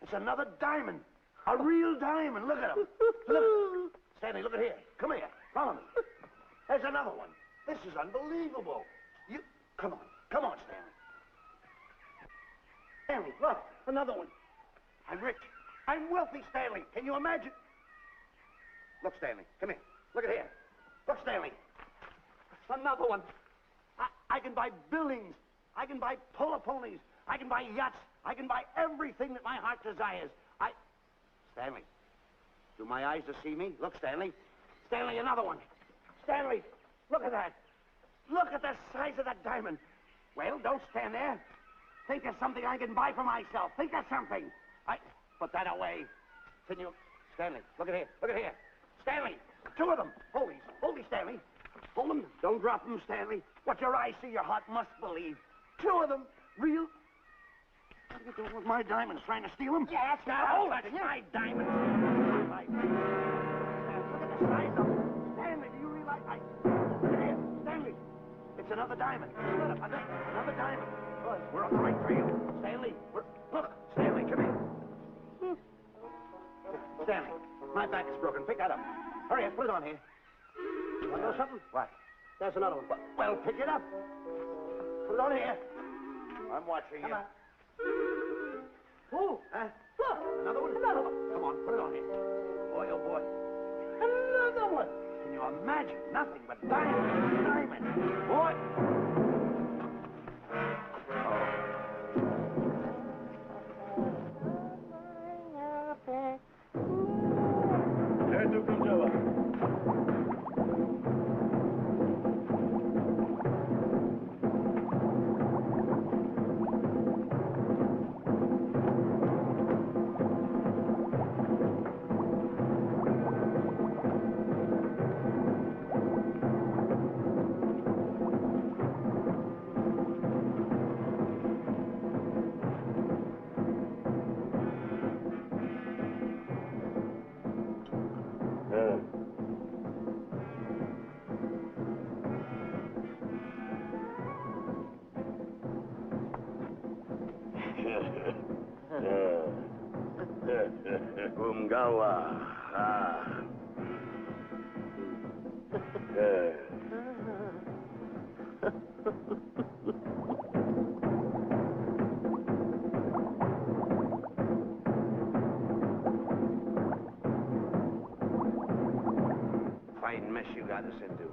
Speaker 4: It's another diamond. A real diamond. Look at him. Look. Stanley, look at here. Come here. Follow me. There's another one. This is unbelievable. You... Come on, Stanley. Stanley, look. Another one. I'm rich. I'm wealthy, Stanley. Can you imagine? Look, Stanley. Come here. Look at here. Look, Stanley. Another one. I can buy buildings. I can buy polo ponies. I can buy yachts. I can buy everything that my heart desires. Stanley, do my eyes deceive me? Look, Stanley. Stanley, another one. Stanley, look at that. Look at the size of that diamond. Well, don't stand there. Think of something I can buy for myself. Think of something. Put that away. Can you... Stanley, look at here. Look at here. Stanley, two of them. Hold these, Stanley. Hold them. Don't drop them, Stanley. What your eyes see, your heart must believe. Two of them. Real... What are you doing with my diamonds? Trying to steal them?
Speaker 6: Yeah, that's right.
Speaker 4: Oh, that's my diamonds. Look at the size of them. Stanley, do you realize Look at here. Stanley, it's another diamond. Another diamond. We're on the right trail. Stanley, Look, Stanley, come here. Stanley, my back is broken. Pick that up. Hurry up, put it on here.
Speaker 6: You want to know something?
Speaker 4: What?
Speaker 6: There's another one.
Speaker 4: Well, pick it up. Put it on here. I'm watching you.
Speaker 6: Come on. Oh,
Speaker 4: Look, another one. Come on, put it on here. Boy, oh boy.
Speaker 6: another one.
Speaker 4: Can you imagine? Nothing but diamond. Boy.
Speaker 1: Umgawa.
Speaker 4: Fine mess you got us into.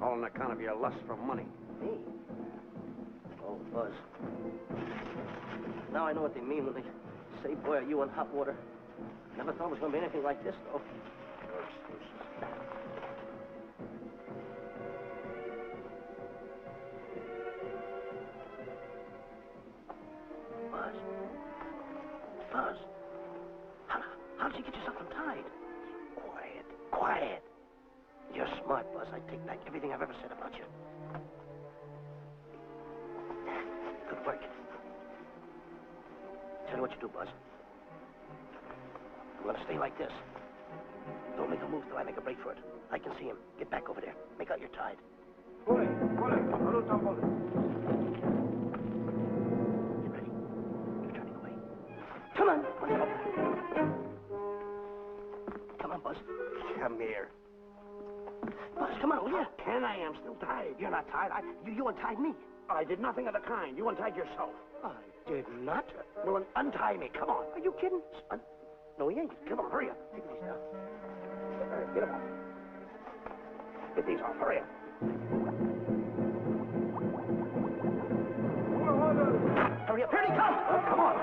Speaker 4: All on account of your lust for money.
Speaker 5: Me? Oh, Buzz. Now I know what they mean when they say, boy, are you in hot water. Never thought it was going to be anything like this, though. Buzz. How did you get yourself untied? Quiet. You're smart, Buzz. I take back everything I've ever said about you. Good work. Tell you what you do, Buzz. I'm going to stay like this. Don't make a move till I make a break for it. I can see him. Get back over there. Make out you're tied.
Speaker 4: Get ready.
Speaker 5: You're turning away. Come on. Come on, Buzz.
Speaker 4: Come here.
Speaker 5: Buzz, come on, will you?
Speaker 4: Can I am still tied.
Speaker 5: You're not tied. You untied me.
Speaker 4: I did nothing of the kind. You untied yourself.
Speaker 5: I did not.
Speaker 4: Well, untie me. Come on.
Speaker 5: Are you kidding? No, he ain't.
Speaker 4: Come on, hurry up.
Speaker 5: Take these down.
Speaker 4: All right, get them off. Get these off. Hurry up.
Speaker 5: Hurry up. Here he comes.
Speaker 4: Oh, come on.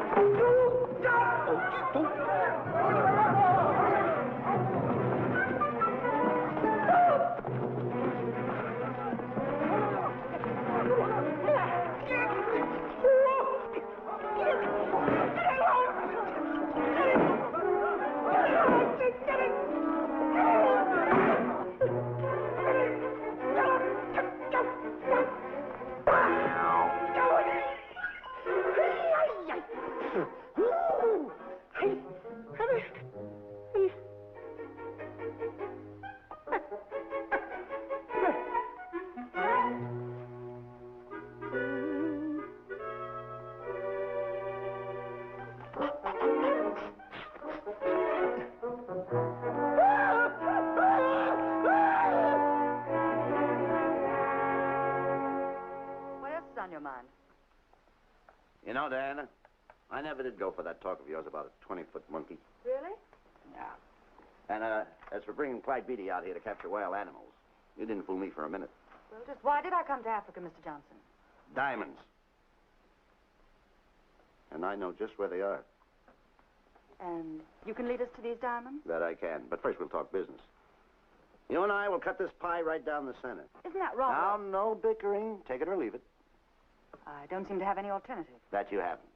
Speaker 1: You know, Diana, I never did go for that talk of yours about a 20-foot monkey.
Speaker 2: Really?
Speaker 1: Yeah. And, as for bringing Clyde Beatty out here to capture wild animals, you didn't fool me for a minute.
Speaker 2: Well, just why did I come to Africa, Mr. Johnson?
Speaker 1: Diamonds. And I know just where they are.
Speaker 2: And you can lead us to these diamonds?
Speaker 1: That I can. But first we'll talk business. You and I will cut this pie right down the center.
Speaker 2: Isn't that wrong?
Speaker 1: Now, no bickering. Take it or leave it.
Speaker 2: I don't seem to have any alternative.
Speaker 1: That you haven't.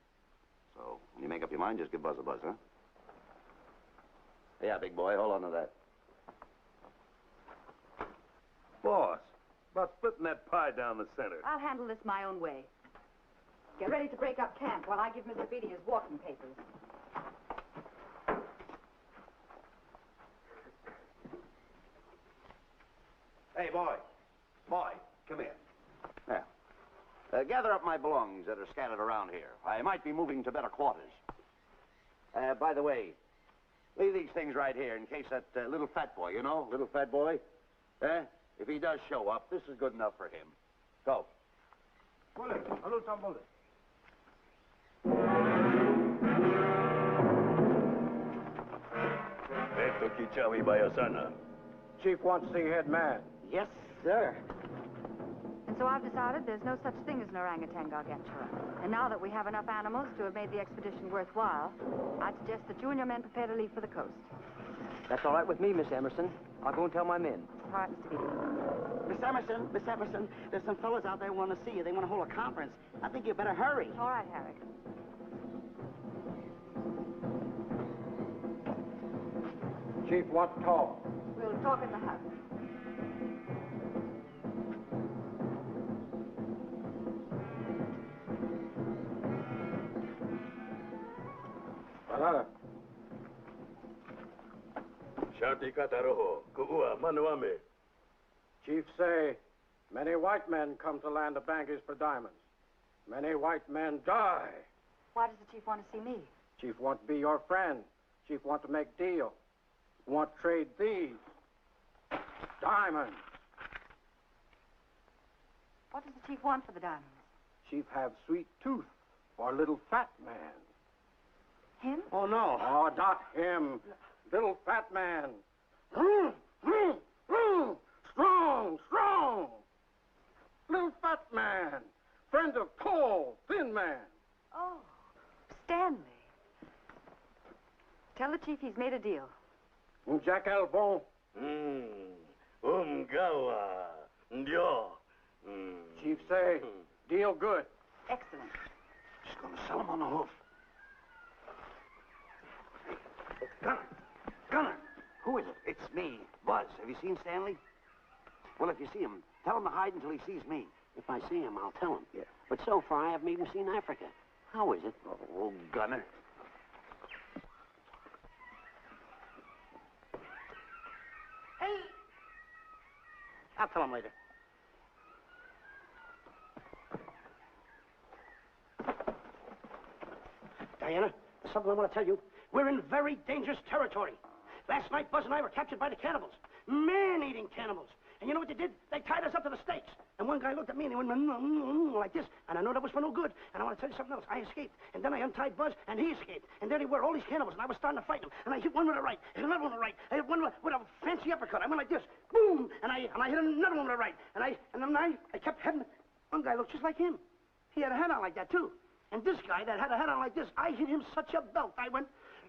Speaker 1: So, when you make up your mind, just give Buzz a buzz, huh? Yeah, big boy, hold on to that.
Speaker 3: Boss, about splitting that pie down the center.
Speaker 2: I'll handle this my own way. Get ready to break up camp while I give Mr. Beatty his walking papers.
Speaker 1: Hey, boy. Boy, come here. Yeah. Gather up my belongings that are scattered around here. I might be moving to better quarters. By the way, leave these things right here in case that little fat boy, you know, little fat boy, if he does show up, this is good enough for him. Go.
Speaker 8: Esto Kichawi Bayasana.
Speaker 6: Chief wants to see head man.
Speaker 5: Yes, sir.
Speaker 2: And so I've decided there's no such thing as an orangutan gargantua. And now that we have enough animals to have made the expedition worthwhile, I'd suggest that you and your men prepare to leave for the coast.
Speaker 7: That's all right with me, Miss Emerson. I'll go and tell my men.
Speaker 2: All right, Mr. Beatty.
Speaker 5: Miss Emerson, there's some fellas out there who want to see you. They want to hold a conference. I think you better hurry.
Speaker 2: All right, Harry.
Speaker 6: Chief wants to talk.
Speaker 2: We'll talk in the house.
Speaker 8: Shati Kataroho, Kuua, Manuame.
Speaker 6: Chief say, many white men come to land of Bangers for diamonds. Many white men die.
Speaker 2: Why does the chief want to see me?
Speaker 6: Chief want to be your friend. Chief want to make deal. Want to trade these. Diamonds.
Speaker 2: What does the chief want for the diamonds?
Speaker 6: Chief have sweet tooth for little fat man.
Speaker 2: Him?
Speaker 5: Oh, no.
Speaker 6: Oh, not him. Little fat man. Strong, strong. Little fat man. Friend of tall, thin man.
Speaker 2: Oh, Stanley. Tell the chief he's made a deal.
Speaker 6: Jack Albon.
Speaker 8: Gawa, Ndio.
Speaker 6: Chief say, deal good.
Speaker 2: Excellent.
Speaker 1: Just gonna sell him on the hoof. Gunner, who is it? It's me, Buzz. Have you seen Stanley? Well, if you see him, tell him to hide until he sees me.
Speaker 5: If I see him, I'll tell him.
Speaker 1: Yeah.
Speaker 5: But so far, I haven't even seen Africa. How is it?
Speaker 1: Oh, Gunner.
Speaker 5: Hey! I'll tell him later. Diana, there's something I want to tell you. We're in very dangerous territory. Last night, Buzz and I were captured by the cannibals. Man-eating cannibals. And you know what they did? They tied us up to the stakes. And one guy looked at me and he went like this. And I know that was for no good. And I want to tell you something else. I escaped. And then I untied Buzz and he escaped. And there they were, all these cannibals. And I was starting to fight them. And I hit one with the right. Hit another one with the right. I hit one with a fancy uppercut. I went like this. Boom! And I hit another one with the right. And then I kept heading. One guy looked just like him. He had a hat on like that, too. And this guy that had a hat on like this, I hit him such a belt. I went,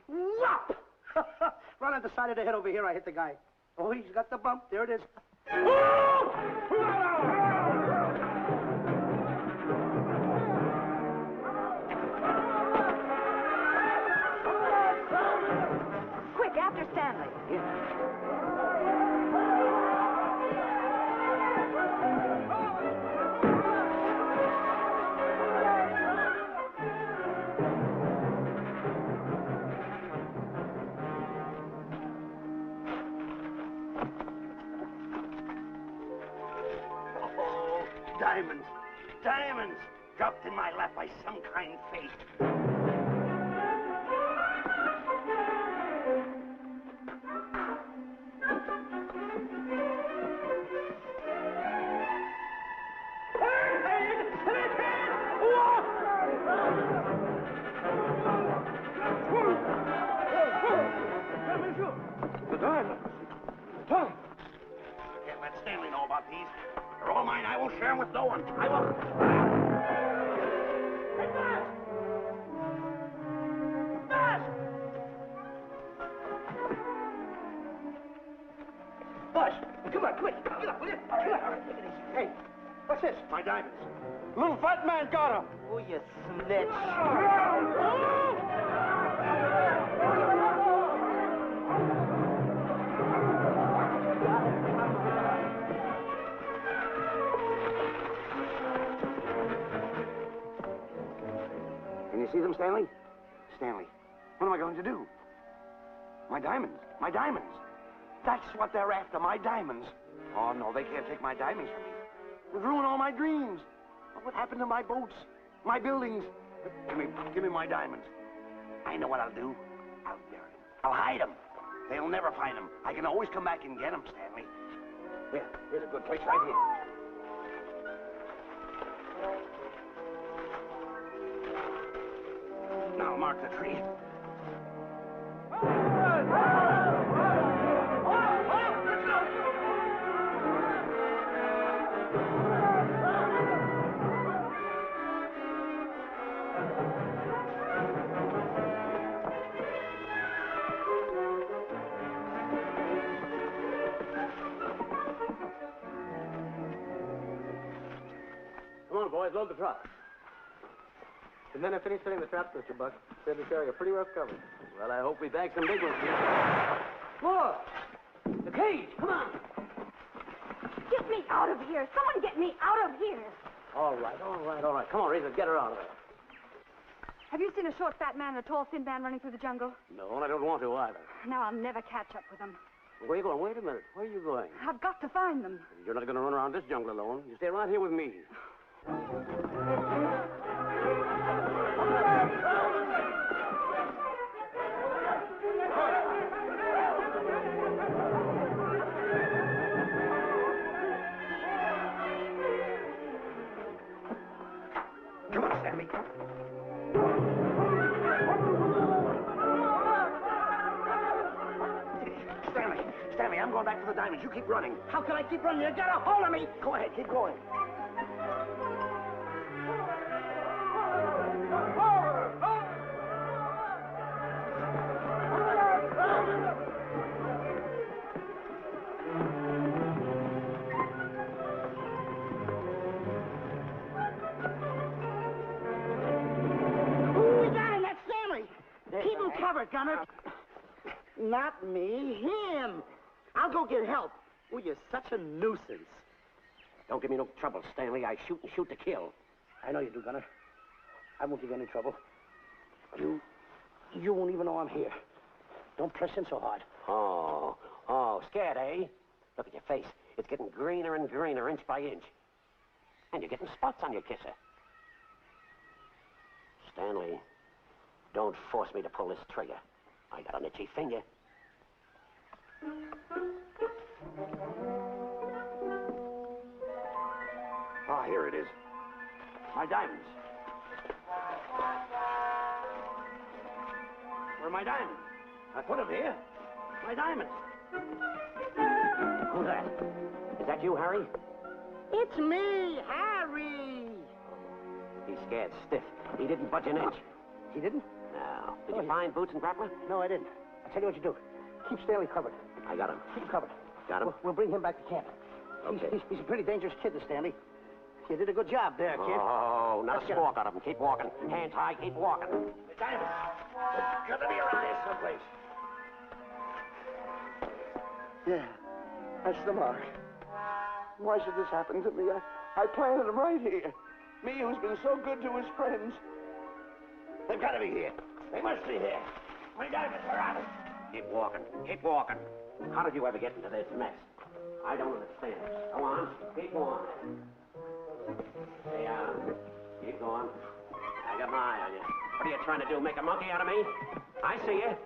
Speaker 5: whop! Right on the side of the head over here, I hit the guy. Oh, he's got the bump. There it is.
Speaker 2: Quick, after Stanley.
Speaker 5: Diamonds. Diamonds. Dropped in my lap by some kind fate.
Speaker 4: down with no one. I won't. Hey, Buzz!
Speaker 5: Buzz, come on, quick. Get up, will you? Come on. Take it easy. Hey, what's this?
Speaker 4: My diamonds.
Speaker 6: Little fat man got her.
Speaker 5: Oh, you snitch.
Speaker 4: Can you see them, Stanley? Stanley, what am I going to do? My diamonds. My diamonds. That's what they're after, my diamonds. Oh, no, they can't take my diamonds from me. They've ruined all my dreams. What happened to my boats? My buildings? Give me my diamonds. I know what I'll do. I'll bury them. I'll hide them. They'll never find them. I can always come back and get them, Stanley. Here's a good place right here. Now mark the tree.
Speaker 7: Come on, boys, load the truck. The men have finished setting the traps, Mr. Buck. Said this area pretty rough covered. Well, I hope we bag some big ones here. Look! The cage! Come on!
Speaker 2: Get me out of here. Someone get me out of here.
Speaker 7: All right. Come on, Razor, get her out of there.
Speaker 2: Have you seen a short, fat man and a tall, thin man running through the jungle?
Speaker 7: No, and I don't want to either.
Speaker 2: Now I'll never catch up with them.
Speaker 7: Where are you going? Wait a minute. Where are you going?
Speaker 2: I've got to find them.
Speaker 7: You're not going to run around this jungle alone. You stay right here with me.
Speaker 4: Come on, Stanley. Stanley, I'm going back for the diamonds. You keep running.
Speaker 5: How can I keep running? You got a hold of me.
Speaker 4: Go ahead, keep going.
Speaker 5: Who we got him? That's Stanley. Keep him covered, Gunner. Not me, him. I'll go get help.
Speaker 7: Oh, you're such a nuisance.
Speaker 5: Don't give me no trouble, Stanley. I shoot and shoot to kill. I know you do, Gunner. I won't give you any trouble. You won't even know I'm here. Don't press in so hard. Oh, scared, eh? Look at your face. It's getting greener and greener, inch by inch. And you're getting spots on your kisser. Stanley, don't force me to pull this trigger. I got an itchy finger.
Speaker 4: Ah, here it is. My diamonds. Where are my diamonds? I put them here. My diamonds.
Speaker 5: Who's that? Is that you, Harry? It's me, Harry. He's scared stiff. He didn't budge an inch. He didn't? No. Did you find boots and grappler? No, I didn't. I'll tell you what you do. Keep Stanley covered. I got him. Keep him covered. Got him? We'll bring him back to camp. Okay. He's a pretty dangerous kid, this Stanley. You did a good job there, kid. Oh, not a squawk out of him. Keep walking. Hands high, keep walking.
Speaker 4: The diamonds. They've got to be around here someplace.
Speaker 1: Yeah, that's the mark. Why should this happen to me? I planted them right here. Me who's been so good to his friends.
Speaker 4: They've got to be here. They must be here. My diamonds are out.
Speaker 5: Keep walking. Keep walking. How did you ever get into this mess? I don't understand. Go on. Keep going. Stay on. Keep going. I got my eye on you. What are you trying to do? Make a monkey out of me? I see you.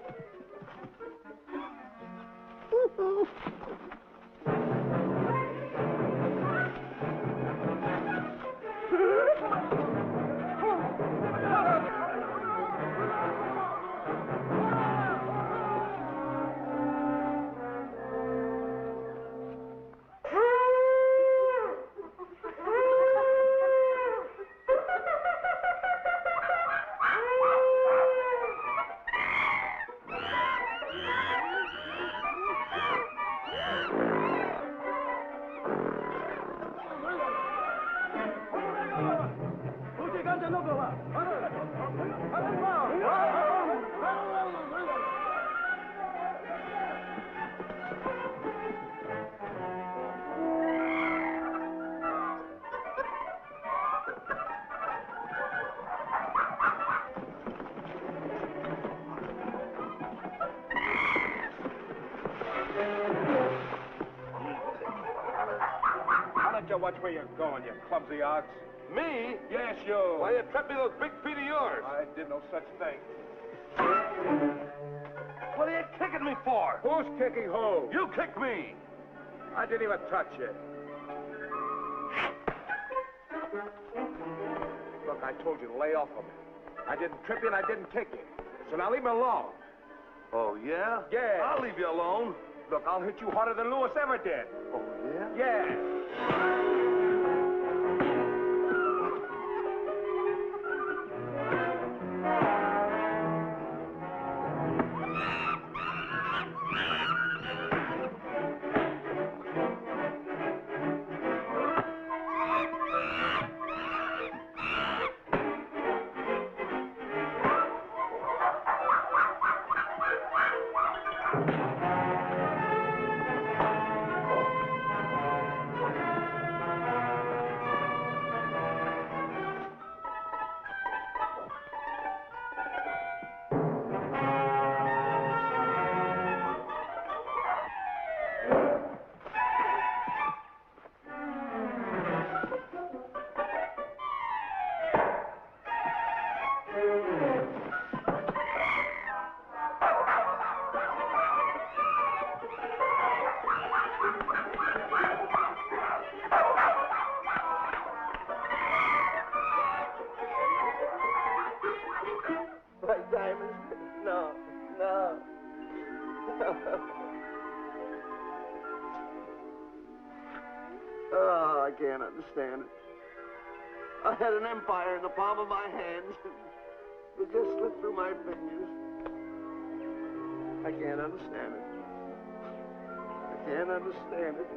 Speaker 3: you watch where you're going, you clumsy ox?
Speaker 9: Me?
Speaker 3: Yes, you.
Speaker 9: Why, you tripped me those big feet of yours.
Speaker 3: I did no such thing.
Speaker 9: What are you kicking me for?
Speaker 3: Who's kicking who?
Speaker 9: You kicked me.
Speaker 3: I didn't even touch you. Look, I told you to lay off of me. I didn't trip you and I didn't kick you. So now leave me alone.
Speaker 9: Oh, yeah?
Speaker 3: Yeah.
Speaker 9: I'll leave you alone.
Speaker 3: Look, I'll hit you harder than Lewis ever did.
Speaker 9: Oh, yeah?
Speaker 3: Yeah.
Speaker 1: My diamonds. No. Oh, I can't understand it. I had an empire in the palm of my hands. It just slipped through my fingers. I can't understand it. I can't understand it.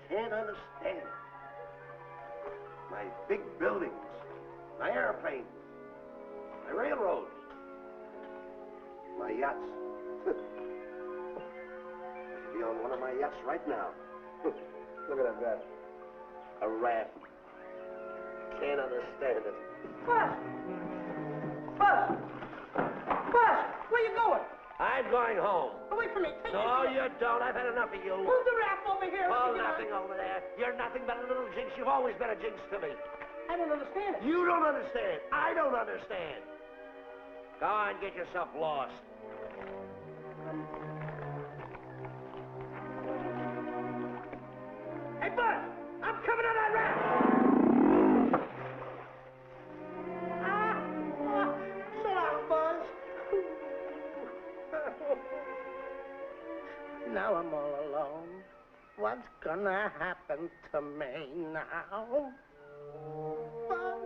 Speaker 1: Can't understand it. My big buildings, my airplanes, my railroads, my yachts. I should be on one of my yachts right now. Look at that raft. A raft. Can't understand it.
Speaker 5: Buzz! Buzz! Buzz! Where you going?
Speaker 4: I'm going home.
Speaker 5: Wait for me. Take
Speaker 4: No,
Speaker 5: me.
Speaker 4: you don't. I've had enough of you.
Speaker 5: Move the raft over here.
Speaker 4: Oh, nothing over there. You're nothing but a little jinx. You've always been a jinx to me.
Speaker 5: I don't understand it.
Speaker 4: You don't understand. I don't understand. Go on, get yourself lost.
Speaker 5: Hey, Buzz! I'm coming on that raft! So long, Buzz. Now I'm all alone. What's gonna happen to me now? Buzz?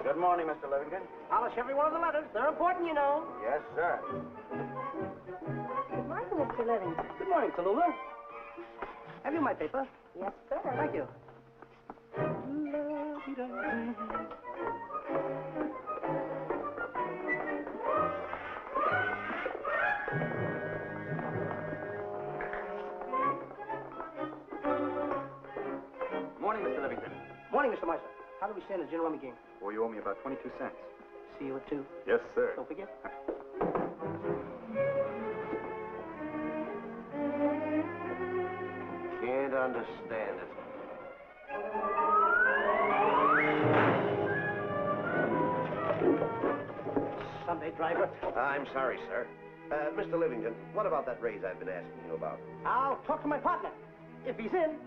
Speaker 1: Good morning, Mr. Livingston.
Speaker 5: Polish every one of the letters. They're important, you know.
Speaker 1: Yes, sir.
Speaker 2: Good morning, Mr. Livingston.
Speaker 5: Good morning, Tallulah. Have you my paper?
Speaker 2: Yes, sir.
Speaker 5: Thank you.
Speaker 7: Morning, Mr. Livingston.
Speaker 5: Morning, Mr. Meister. How do we stand in the gin rummy game?
Speaker 7: Well, you owe me about 22 cents.
Speaker 5: See you at 2.
Speaker 3: Yes, sir.
Speaker 5: Don't forget.
Speaker 1: Can't understand it.
Speaker 5: Sunday driver.
Speaker 1: I'm sorry, sir. Mr. Livingston, what about that raise I've been asking you about?
Speaker 5: I'll talk to my partner. If he's in.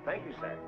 Speaker 1: Thank you, sir.